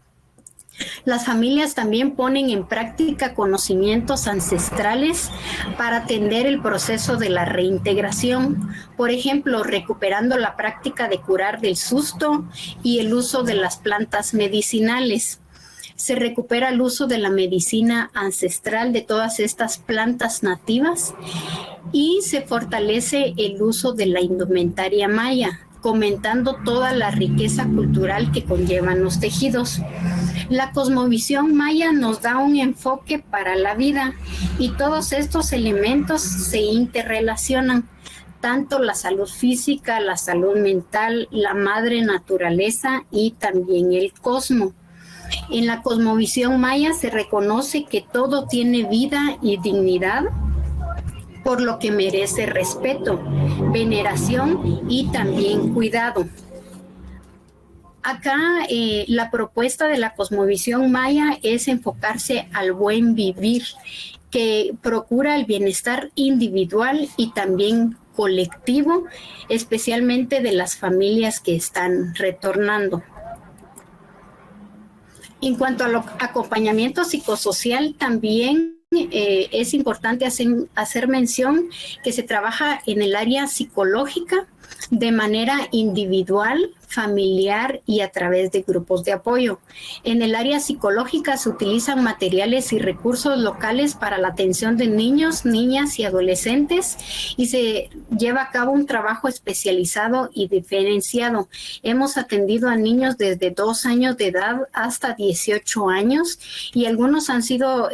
Las familias también ponen en práctica conocimientos ancestrales para atender el proceso de la reintegración, por ejemplo, recuperando la práctica de curar del susto y el uso de las plantas medicinales. Se recupera el uso de la medicina ancestral de todas estas plantas nativas y se fortalece el uso de la indumentaria maya, comentando toda la riqueza cultural que conllevan los tejidos. La cosmovisión maya nos da un enfoque para la vida y todos estos elementos se interrelacionan, tanto la salud física, la salud mental, la madre naturaleza y también el cosmos. En la cosmovisión maya se reconoce que todo tiene vida y dignidad, por lo que merece respeto, veneración y también cuidado. Acá la propuesta de la cosmovisión maya es enfocarse al buen vivir, que procura el bienestar individual y también colectivo, especialmente de las familias que están retornando. En cuanto al acompañamiento psicosocial, también es importante hacer mención que se trabaja en el área psicológica de manera individual, familiar y a través de grupos de apoyo. En el área psicológica se utilizan materiales y recursos locales para la atención de niños, niñas y adolescentes y se lleva a cabo un trabajo especializado y diferenciado. Hemos atendido a niños desde 2 años de edad hasta 18 años y algunos han sido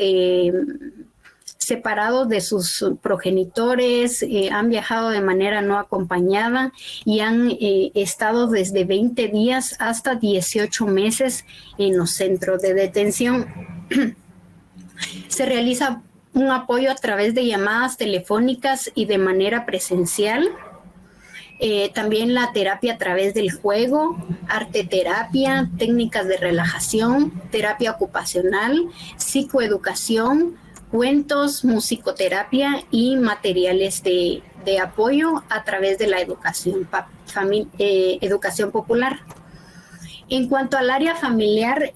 separados de sus progenitores, han viajado de manera no acompañada y han estado desde 20 días hasta 18 meses en los centros de detención. Se realiza un apoyo a través de llamadas telefónicas y de manera presencial. También la terapia a través del juego, arteterapia, técnicas de relajación, terapia ocupacional, psicoeducación, cuentos, musicoterapia y materiales de apoyo a través de la educación popular. En cuanto al área familiar,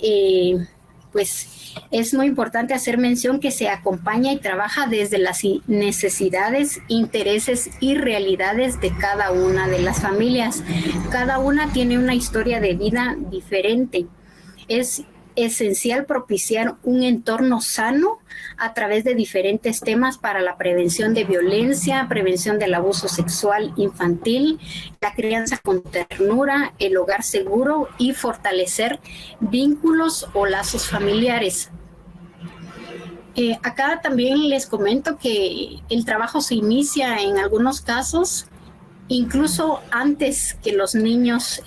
pues es muy importante hacer mención que se acompaña y trabaja desde las necesidades, intereses y realidades de cada una de las familias. Cada una tiene una historia de vida diferente. Es esencial propiciar un entorno sano a través de diferentes temas para la prevención de violencia, prevención del abuso sexual infantil, la crianza con ternura, el hogar seguro y fortalecer vínculos o lazos familiares. Acá también les comento que el trabajo se inicia en algunos casos incluso antes que los niños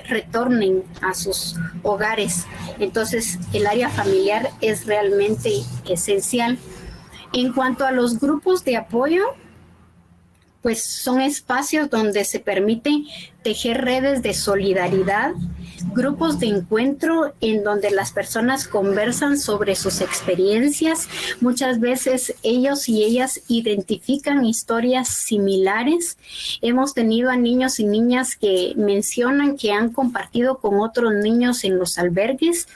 retornen a sus hogares. Entonces, el área familiar es realmente esencial. En cuanto a los grupos de apoyo, pues son espacios donde se permite tejer redes de solidaridad, grupos de encuentro en donde las personas conversan sobre sus experiencias. Muchas veces ellos y ellas identifican historias similares. Hemos tenido a niños y niñas que mencionan que han compartido con otros niños en los albergues,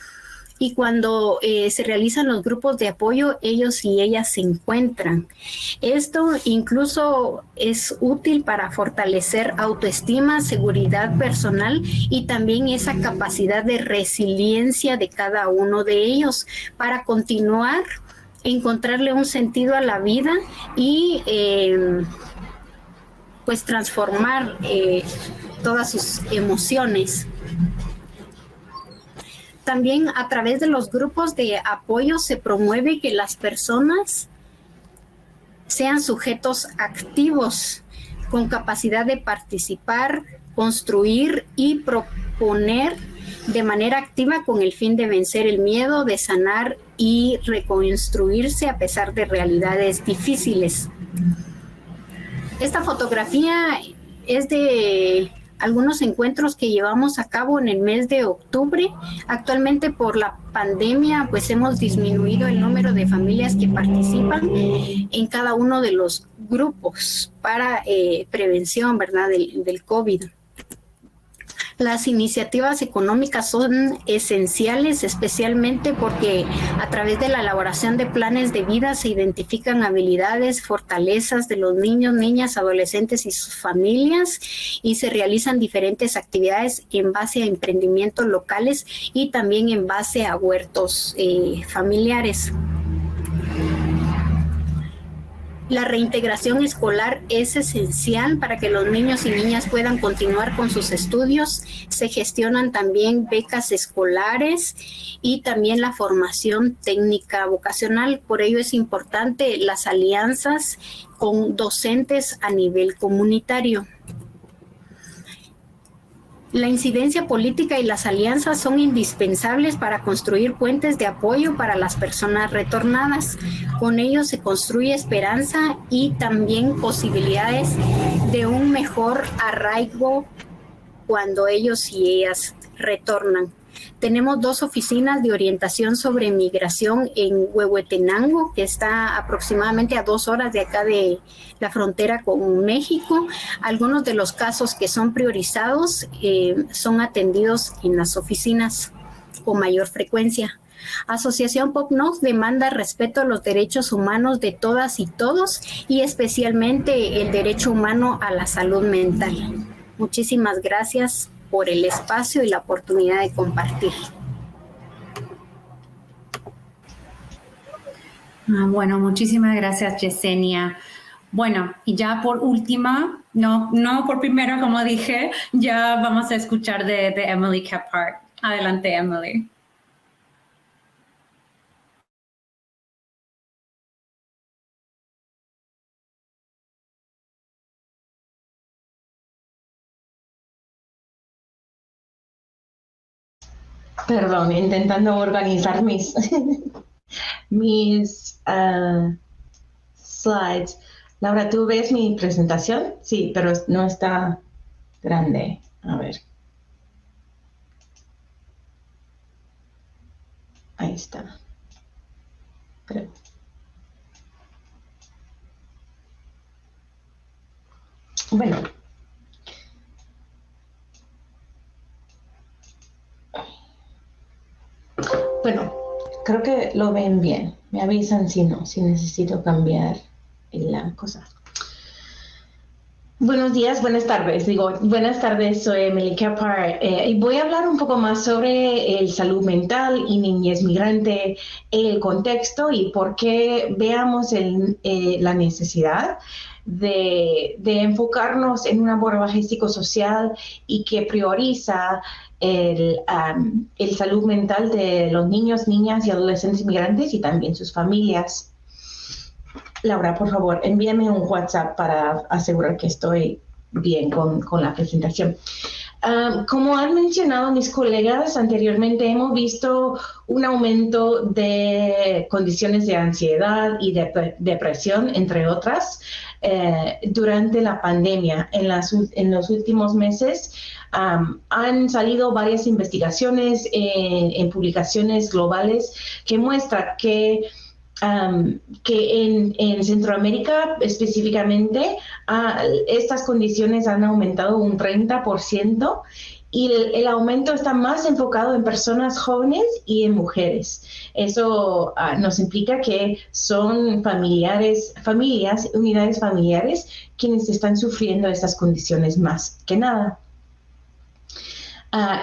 y cuando se realizan los grupos de apoyo, ellos y ellas se encuentran. Esto incluso es útil para fortalecer autoestima, seguridad personal y también esa capacidad de resiliencia de cada uno de ellos para continuar, encontrarle un sentido a la vida y pues transformar todas sus emociones. También a través de los grupos de apoyo se promueve que las personas sean sujetos activos con capacidad de participar, construir y proponer de manera activa con el fin de vencer el miedo, de sanar y reconstruirse a pesar de realidades difíciles. Esta fotografía es de algunos encuentros que llevamos a cabo en el mes de octubre. Actualmente por la pandemia pues hemos disminuido el número de familias que participan en cada uno de los grupos para prevención, ¿verdad?, del COVID. Las iniciativas económicas son esenciales, especialmente porque a través de la elaboración de planes de vida se identifican habilidades, fortalezas de los niños, niñas, adolescentes y sus familias, y se realizan diferentes actividades en base a emprendimientos locales y también en base a huertos familiares. La reintegración escolar es esencial para que los niños y niñas puedan continuar con sus estudios. Se gestionan también becas escolares y también la formación técnica vocacional. Por ello es importante las alianzas con docentes a nivel comunitario. La incidencia política y las alianzas son indispensables para construir puentes de apoyo para las personas retornadas. Con ello se construye esperanza y también posibilidades de un mejor arraigo cuando ellos y ellas retornan. Tenemos 2 oficinas de orientación sobre migración en Huehuetenango, que está aproximadamente a 2 horas de acá de la frontera con México. Algunos de los casos que son priorizados son atendidos en las oficinas con mayor frecuencia. Asociación PopNoc demanda respeto a los derechos humanos de todas y todos, y especialmente el derecho humano a la salud mental. Muchísimas gracias por el espacio y la oportunidad de compartir.
Bueno, muchísimas gracias, Yesenia. Bueno, y ya por última, no por primera, como dije, ya vamos a escuchar de Emily Kephart. Adelante, Emily.
Perdón, intentando organizar mis slides. Laura, ¿tú ves mi presentación? Sí, pero no está grande. A ver. Ahí está. Creo. Bueno. Bueno, creo que lo ven bien. Me avisan si no, si necesito cambiar la cosa. Buenos días, buenas tardes. Buenas tardes, soy Emily Kephart y voy a hablar un poco más sobre el salud mental y niñez migrante, el contexto y por qué veamos la necesidad de enfocarnos en un abordaje psicosocial y que prioriza el salud mental de los niños, niñas y adolescentes migrantes y también sus familias. Laura, por favor, envíame un WhatsApp para asegurar que estoy bien con la presentación. Como han mencionado mis colegas anteriormente, hemos visto un aumento de condiciones de ansiedad y de depresión, entre otras, durante la pandemia. En los últimos meses han salido varias investigaciones en publicaciones globales que muestran que en Centroamérica específicamente estas condiciones han aumentado un 30% y el aumento está más enfocado en personas jóvenes y en mujeres. Eso nos implica que son unidades familiares quienes están sufriendo estas condiciones más que nada.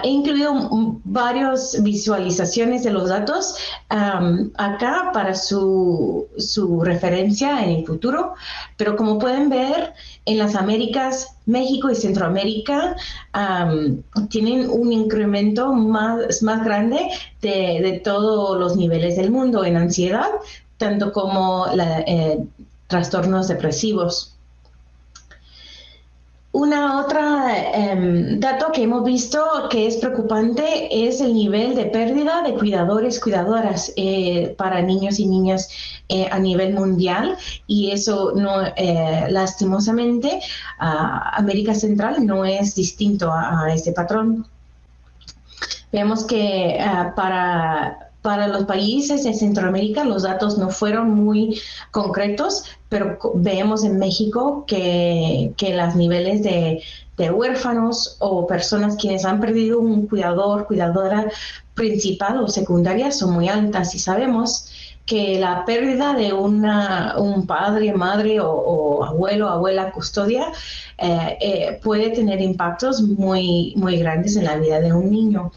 He incluido varias visualizaciones de los datos acá para su referencia en el futuro, pero como pueden ver, en las Américas, México y Centroamérica tienen un incremento más grande de todos los niveles del mundo en ansiedad, tanto como trastornos depresivos. Una otra dato que hemos visto que es preocupante es el nivel de pérdida de cuidadoras para niños y niñas a nivel mundial, y eso no, lastimosamente, América Central no es distinto a este patrón. Vemos que para los países de Centroamérica los datos no fueron muy concretos, pero vemos en México que los niveles de huérfanos o personas quienes han perdido un cuidadora principal o secundaria son muy altas, y sabemos que la pérdida de un padre, madre o abuelo, abuela, custodia puede tener impactos muy grandes en la vida de un niño.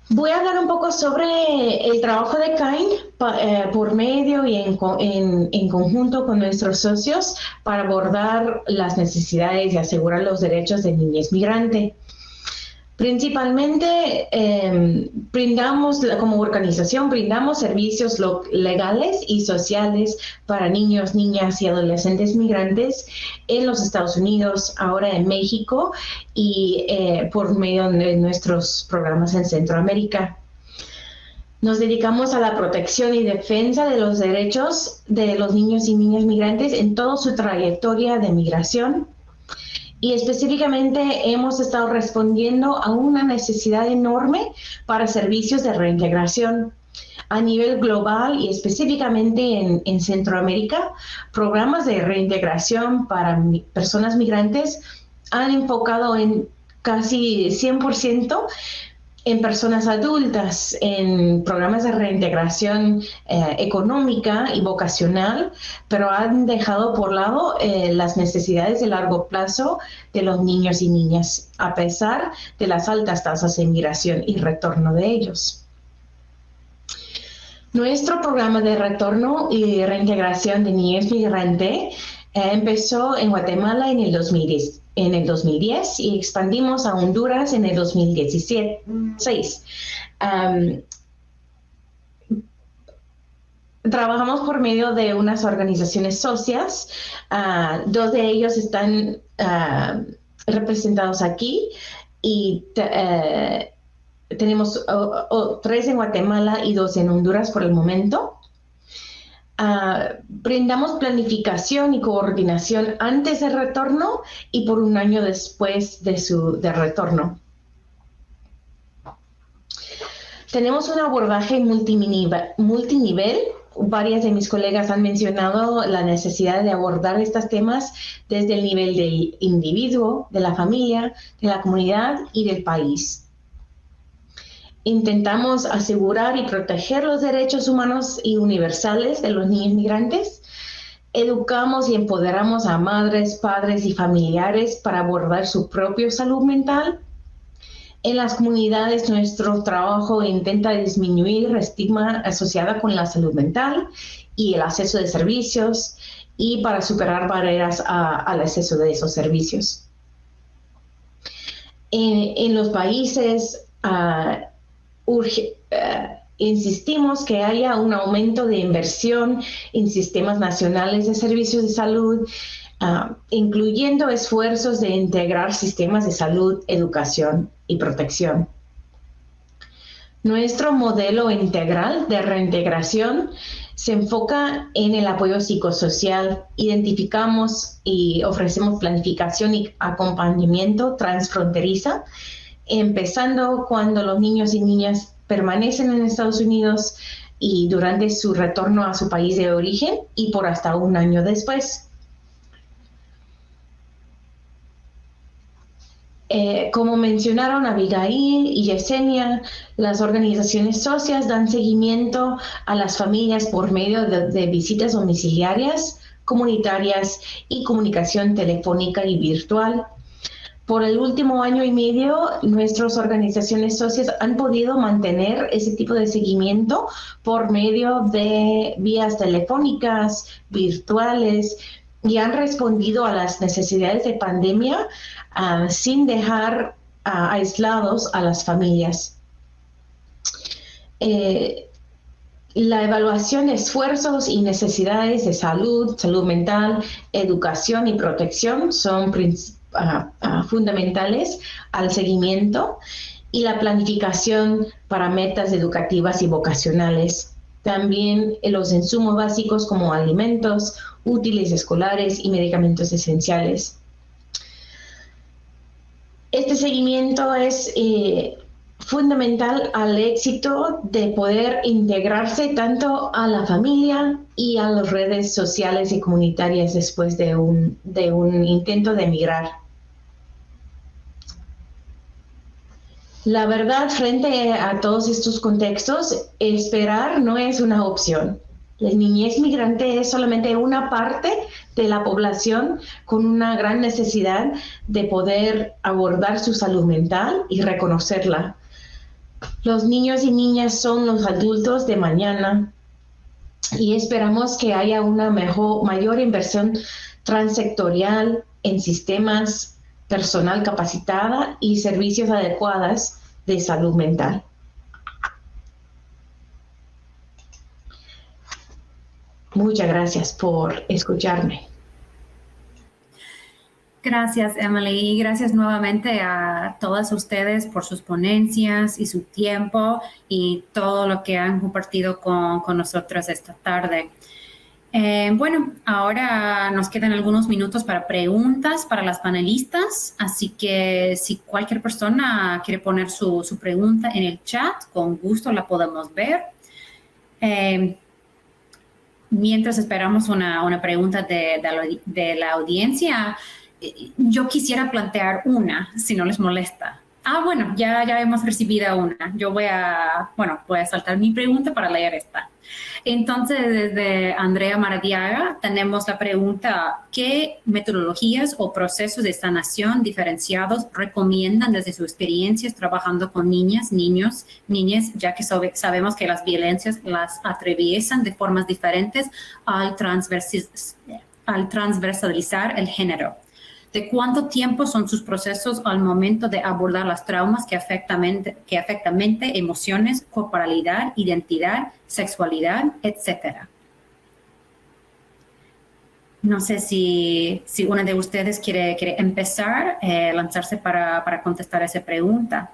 Voy a hablar un poco sobre el trabajo de KIND por medio y en conjunto con nuestros socios para abordar las necesidades y asegurar los derechos de niñez migrante. Principalmente, como organización, brindamos servicios legales y sociales para niños, niñas y adolescentes migrantes en los Estados Unidos, ahora en México y por medio de nuestros programas en Centroamérica. Nos dedicamos a la protección y defensa de los derechos de los niños y niñas migrantes en toda su trayectoria de migración. Y específicamente hemos estado respondiendo a una necesidad enorme para servicios de reintegración. A nivel global y específicamente en Centroamérica, programas de reintegración para personas migrantes han enfocado en casi 100% en personas adultas, en programas de reintegración económica y vocacional, pero han dejado por lado las necesidades de largo plazo de los niños y niñas, a pesar de las altas tasas de inmigración y retorno de ellos. Nuestro programa de retorno y reintegración de niñez migrante empezó en Guatemala en el 2010 y expandimos a Honduras en el 2016. Trabajamos por medio de unas organizaciones socias. Dos de ellos están representados aquí y tenemos 3 en Guatemala y 2 en Honduras por el momento. Brindamos planificación y coordinación antes del retorno y por un año después de retorno. Tenemos un abordaje multinivel. Varias de mis colegas han mencionado la necesidad de abordar estos temas desde el nivel del individuo, de la familia, de la comunidad y del país. Intentamos asegurar y proteger los derechos humanos y universales de los niños migrantes. Educamos y empoderamos a madres, padres y familiares para abordar su propia salud mental. En las comunidades, nuestro trabajo intenta disminuir el estigma asociado con la salud mental y el acceso de servicios, y para superar barreras al acceso de esos servicios. En los países, insistimos que haya un aumento de inversión en sistemas nacionales de servicios de salud, incluyendo esfuerzos de integrar sistemas de salud, educación y protección. Nuestro modelo integral de reintegración se enfoca en el apoyo psicosocial. Identificamos y ofrecemos planificación y acompañamiento transfronteriza, empezando cuando los niños y niñas permanecen en Estados Unidos y durante su retorno a su país de origen y por hasta un año después. Como mencionaron Abigail y Yesenia, las organizaciones socias dan seguimiento a las familias por medio de visitas domiciliarias, comunitarias y comunicación telefónica y virtual. Por el último año y medio, nuestras organizaciones socias han podido mantener ese tipo de seguimiento por medio de vías telefónicas, virtuales, y han respondido a las necesidades de pandemia sin dejar aislados a las familias. La evaluación de esfuerzos y necesidades de salud, salud mental, educación y protección son fundamentales al seguimiento y la planificación para metas educativas y vocacionales. También los insumos básicos como alimentos, útiles escolares y medicamentos esenciales. Este seguimiento es fundamental al éxito de poder integrarse tanto a la familia y a las redes sociales y comunitarias después de un intento de emigrar. La verdad, frente a todos estos contextos, esperar no es una opción. La niñez migrante es solamente una parte de la población con una gran necesidad de poder abordar su salud mental y reconocerla. Los niños y niñas son los adultos de mañana y esperamos que haya una mayor inversión transsectorial en sistemas, personal capacitada y servicios adecuados de salud mental. Muchas gracias por escucharme.
Gracias, Emily, y gracias nuevamente a todas ustedes por sus ponencias y su tiempo y todo lo que han compartido con nosotros esta tarde. Bueno, ahora nos quedan algunos minutos para preguntas para las panelistas, así que si cualquier persona quiere poner su pregunta en el chat, con gusto la podemos ver. Mientras esperamos una pregunta de la audiencia, yo quisiera plantear una, si no les molesta. Bueno, ya hemos recibido una. Yo voy a saltar mi pregunta para leer esta. Entonces, desde Andrea Maradiaga tenemos la pregunta: ¿qué metodologías o procesos de sanación diferenciados recomiendan desde sus experiencias trabajando con niñas, niños, niñas, ya que sabemos que las violencias las atraviesan de formas diferentes al transversalizar el género? ¿De cuánto tiempo son sus procesos al momento de abordar los traumas que afectan mente, emociones, corporalidad, identidad, sexualidad, etcétera? No sé si una de ustedes quiere empezar, lanzarse para contestar esa pregunta.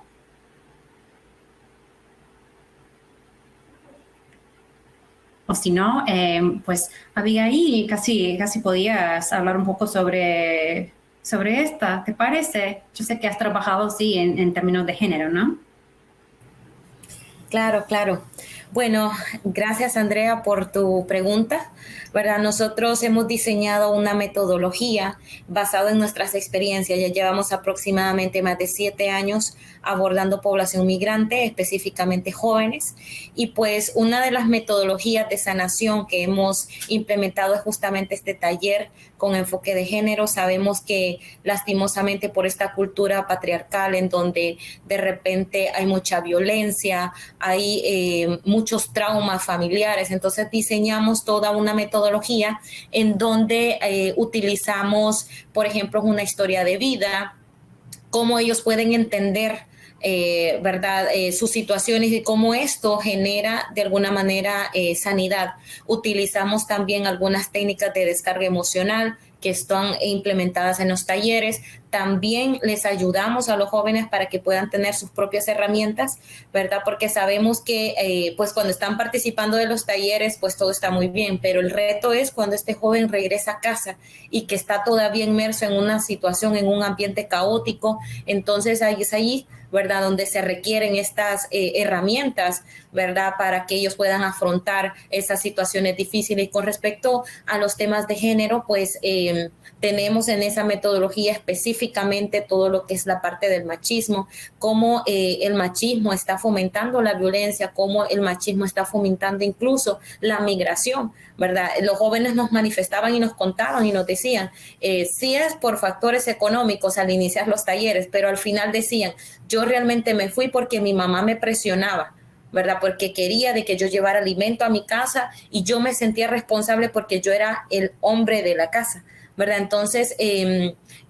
O si no, pues Abigail, casi podías hablar un poco sobre esta, ¿te parece? Yo sé que has trabajado, sí, en términos de género, ¿no?
Claro. Bueno, gracias, Andrea, por tu pregunta. ¿Verdad? Nosotros hemos diseñado una metodología basada en nuestras experiencias. Ya llevamos aproximadamente más de 7 años abordando población migrante, específicamente jóvenes. Y pues una de las metodologías de sanación que hemos implementado es justamente este taller con enfoque de género. Sabemos que lastimosamente por esta cultura patriarcal en donde de repente hay mucha violencia, hay muchos traumas familiares, entonces diseñamos toda una metodología en donde utilizamos, por ejemplo, una historia de vida, cómo ellos pueden entender ¿verdad? Sus situaciones y cómo esto genera de alguna manera sanidad. Utilizamos también algunas técnicas de descarga emocional que están implementadas en los talleres. También les ayudamos a los jóvenes para que puedan tener sus propias herramientas, ¿verdad? Porque sabemos que pues cuando están participando de los talleres, pues todo está muy bien, pero el reto es cuando este joven regresa a casa y que está todavía inmerso en una situación, en un ambiente caótico. Entonces ahí es allí, ¿verdad?, donde se requieren estas herramientas, ¿verdad?, para que ellos puedan afrontar esas situaciones difíciles. Y con respecto a los temas de género, pues tenemos en esa metodología específicamente todo lo que es la parte del machismo, cómo el machismo está fomentando la violencia, cómo el machismo está fomentando incluso la migración, ¿verdad? Los jóvenes nos manifestaban y nos contaban y nos decían, sí es por factores económicos al iniciar los talleres, pero al final decían, yo realmente me fui porque mi mamá me presionaba, ¿verdad? Porque quería de que yo llevara alimento a mi casa y yo me sentía responsable porque yo era el hombre de la casa, ¿verdad? Entonces,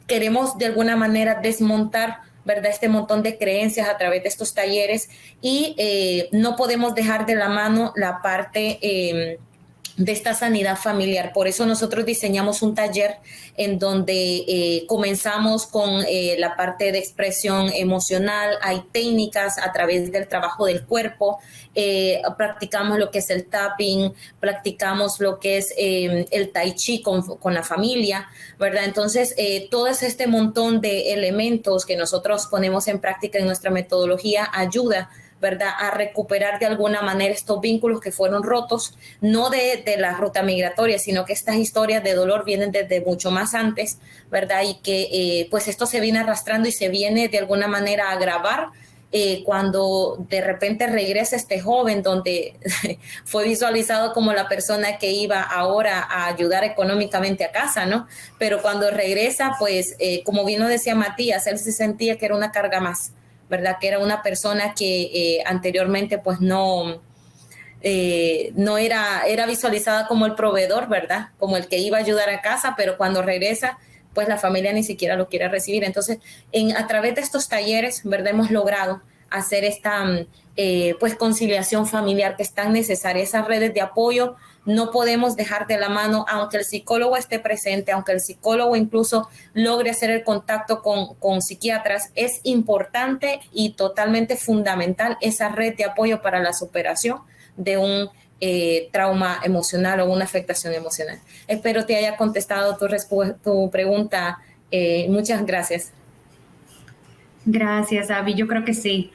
queremos de alguna manera desmontar, ¿verdad?, este montón de creencias a través de estos talleres y no podemos dejar de la mano la parte de esta sanidad familiar. Por eso nosotros diseñamos un taller en donde comenzamos con la parte de expresión emocional. Hay técnicas a través del trabajo del cuerpo, practicamos lo que es el tapping, practicamos lo que es el tai chi con la familia, ¿verdad? Entonces, todo este montón de elementos que nosotros ponemos en práctica en nuestra metodología ayuda, ¿verdad?, a recuperar de alguna manera estos vínculos que fueron rotos, no de la ruta migratoria, sino que estas historias de dolor vienen desde mucho más antes, ¿verdad? Y que pues esto se viene arrastrando y se viene de alguna manera a agravar cuando de repente regresa este joven donde fue visualizado como la persona que iba ahora a ayudar económicamente a casa, ¿no? Pero cuando regresa, pues como bien lo decía Matías, él se sentía que era una carga más, ¿verdad? Que era una persona que anteriormente pues no era visualizada como el proveedor, ¿verdad? Como el que iba a ayudar a casa, pero cuando regresa, pues la familia ni siquiera lo quiere recibir. Entonces, a través de estos talleres, ¿verdad?, hemos logrado hacer esta pues conciliación familiar que es tan necesaria, esas redes de apoyo. No podemos dejar de la mano, aunque el psicólogo esté presente, aunque el psicólogo incluso logre hacer el contacto con psiquiatras, es importante y totalmente fundamental esa red de apoyo para la superación de un trauma emocional o una afectación emocional. Espero te haya contestado tu pregunta. Muchas gracias.
Gracias, Abby. Yo creo que sí.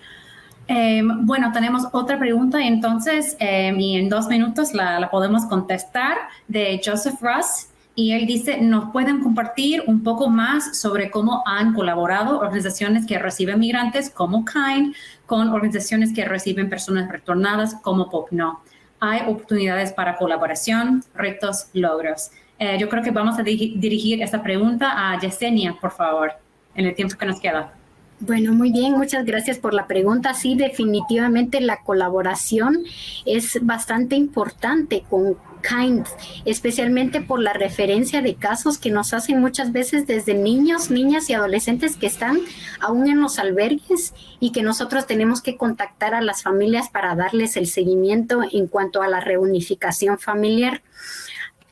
Bueno, tenemos otra pregunta entonces y en 2 minutos la podemos contestar, de Joseph Russ, y él dice, ¿nos pueden compartir un poco más sobre cómo han colaborado organizaciones que reciben migrantes como KIND con organizaciones que reciben personas retornadas como POPNO? ¿Hay oportunidades para colaboración, retos, logros? Yo creo que vamos a dirigir esta pregunta a Yesenia, por favor, en el tiempo que nos queda.
Bueno, muy bien, muchas gracias por la pregunta. Sí, definitivamente la colaboración es bastante importante con KIND, especialmente por la referencia de casos que nos hacen muchas veces desde niños, niñas y adolescentes que están aún en los albergues y que nosotros tenemos que contactar a las familias para darles el seguimiento en cuanto a la reunificación familiar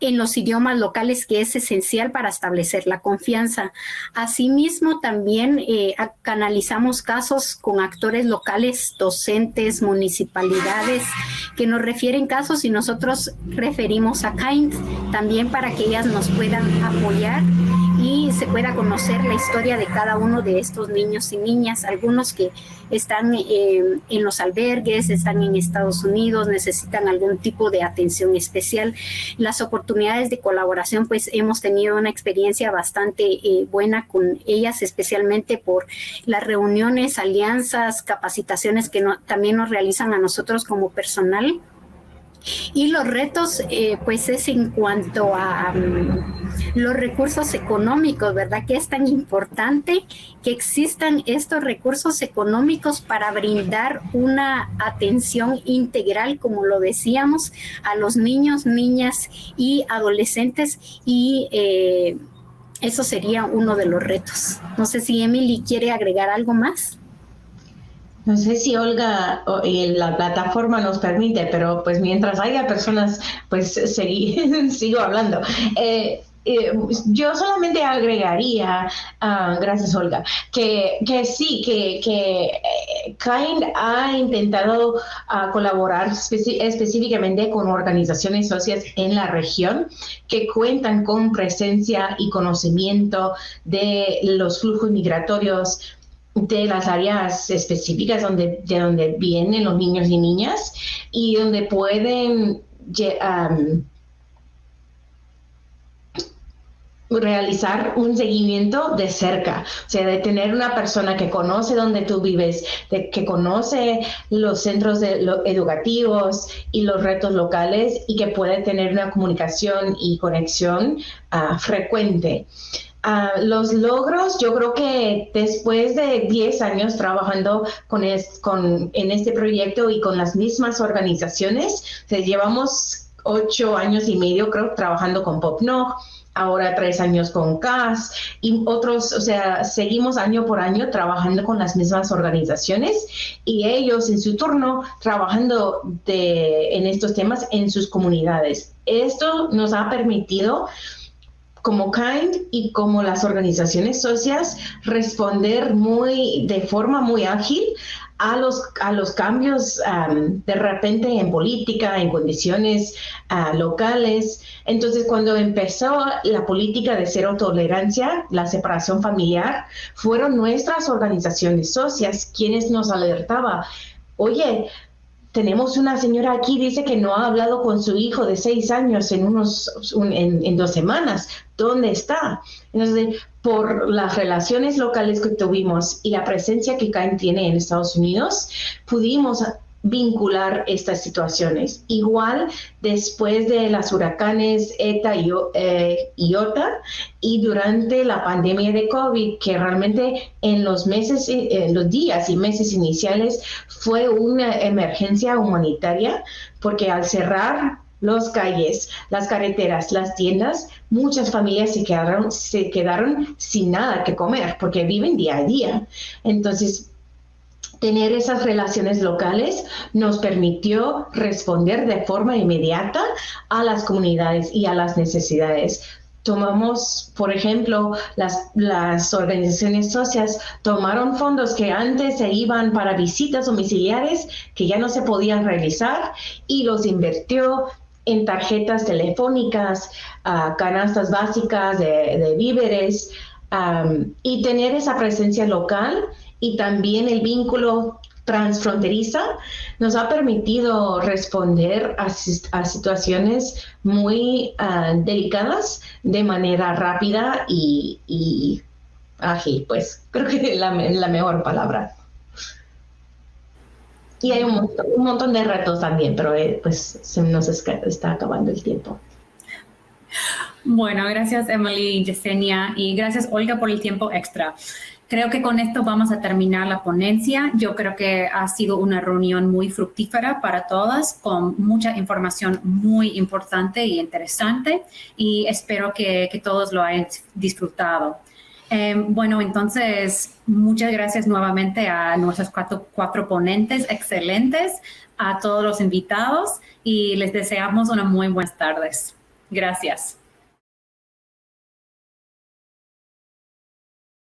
en los idiomas locales, que es esencial para establecer la confianza. Asimismo, también canalizamos casos con actores locales, docentes, municipalidades, que nos refieren casos y nosotros referimos a KIND también para que ellas nos puedan apoyar y se pueda conocer la historia de cada uno de estos niños y niñas, algunos que están en los albergues, están en Estados Unidos, necesitan algún tipo de atención especial. Las oportunidades de colaboración, pues hemos tenido una experiencia bastante buena con ellas, especialmente por las reuniones, alianzas, capacitaciones que también nos realizan a nosotros como personal. Y los retos, pues es en cuanto a los recursos económicos, ¿verdad? Que es tan importante que existan estos recursos económicos para brindar una atención integral, como lo decíamos, a los niños, niñas y adolescentes, y eso sería uno de los retos. No sé si Emily quiere agregar algo más.
No sé si Olga y la plataforma nos permite, pero pues mientras haya personas, pues sigo hablando. yo solamente agregaría, gracias Olga, que sí, que KIND ha intentado colaborar específicamente con organizaciones sociales en la región que cuentan con presencia y conocimiento de los flujos migratorios de las áreas específicas de donde vienen los niños y niñas y donde pueden realizar un seguimiento de cerca, o sea, de tener una persona que conoce dónde tú vives, que conoce los centros educativos y los retos locales y que puede tener una comunicación y conexión frecuente. Los logros, yo creo que después de 10 años trabajando en este proyecto y con las mismas organizaciones, llevamos 8 años y medio, creo, trabajando con PopNog, ahora 3 años con CAS y otros, o sea, seguimos año por año trabajando con las mismas organizaciones y ellos en su turno trabajando en estos temas en sus comunidades. Esto nos ha permitido como KIND y como las organizaciones sociales responder de forma muy ágil a los cambios de repente en política, en condiciones locales. Entonces, cuando empezó la política de cero tolerancia, la separación familiar, fueron nuestras organizaciones sociales quienes nos alertaban, oye, tenemos una señora aquí, dice que no ha hablado con su hijo de 6 años en 2 semanas. ¿Dónde está? Entonces, por las relaciones locales que tuvimos y la presencia que KIND tiene en Estados Unidos, pudimos vincular estas situaciones. Igual después de las huracanes ETA y Iota y durante la pandemia de COVID, que realmente en los días y meses iniciales fue una emergencia humanitaria, porque al cerrar las calles, las carreteras, las tiendas, muchas familias se quedaron sin nada que comer porque viven día a día. Entonces, tener esas relaciones locales nos permitió responder de forma inmediata a las comunidades y a las necesidades. Tomamos, por ejemplo, las organizaciones sociales tomaron fondos que antes se iban para visitas domiciliares que ya no se podían realizar y los invirtió en tarjetas telefónicas, canastas básicas de víveres y tener esa presencia local y también el vínculo transfronteriza nos ha permitido responder a situaciones muy delicadas de manera rápida y ágil, pues creo que es la mejor palabra. Y hay un montón de retos también, pero pues se nos está acabando el tiempo.
Bueno, gracias Emily y Yesenia y gracias Olga por el tiempo extra. Creo que con esto vamos a terminar la ponencia. Yo creo que ha sido una reunión muy fructífera para todas, con mucha información muy importante e interesante y espero que todos lo hayan disfrutado. Bueno, entonces, muchas gracias nuevamente a nuestros cuatro ponentes excelentes, a todos los invitados y les deseamos unas muy buenas tardes. Gracias.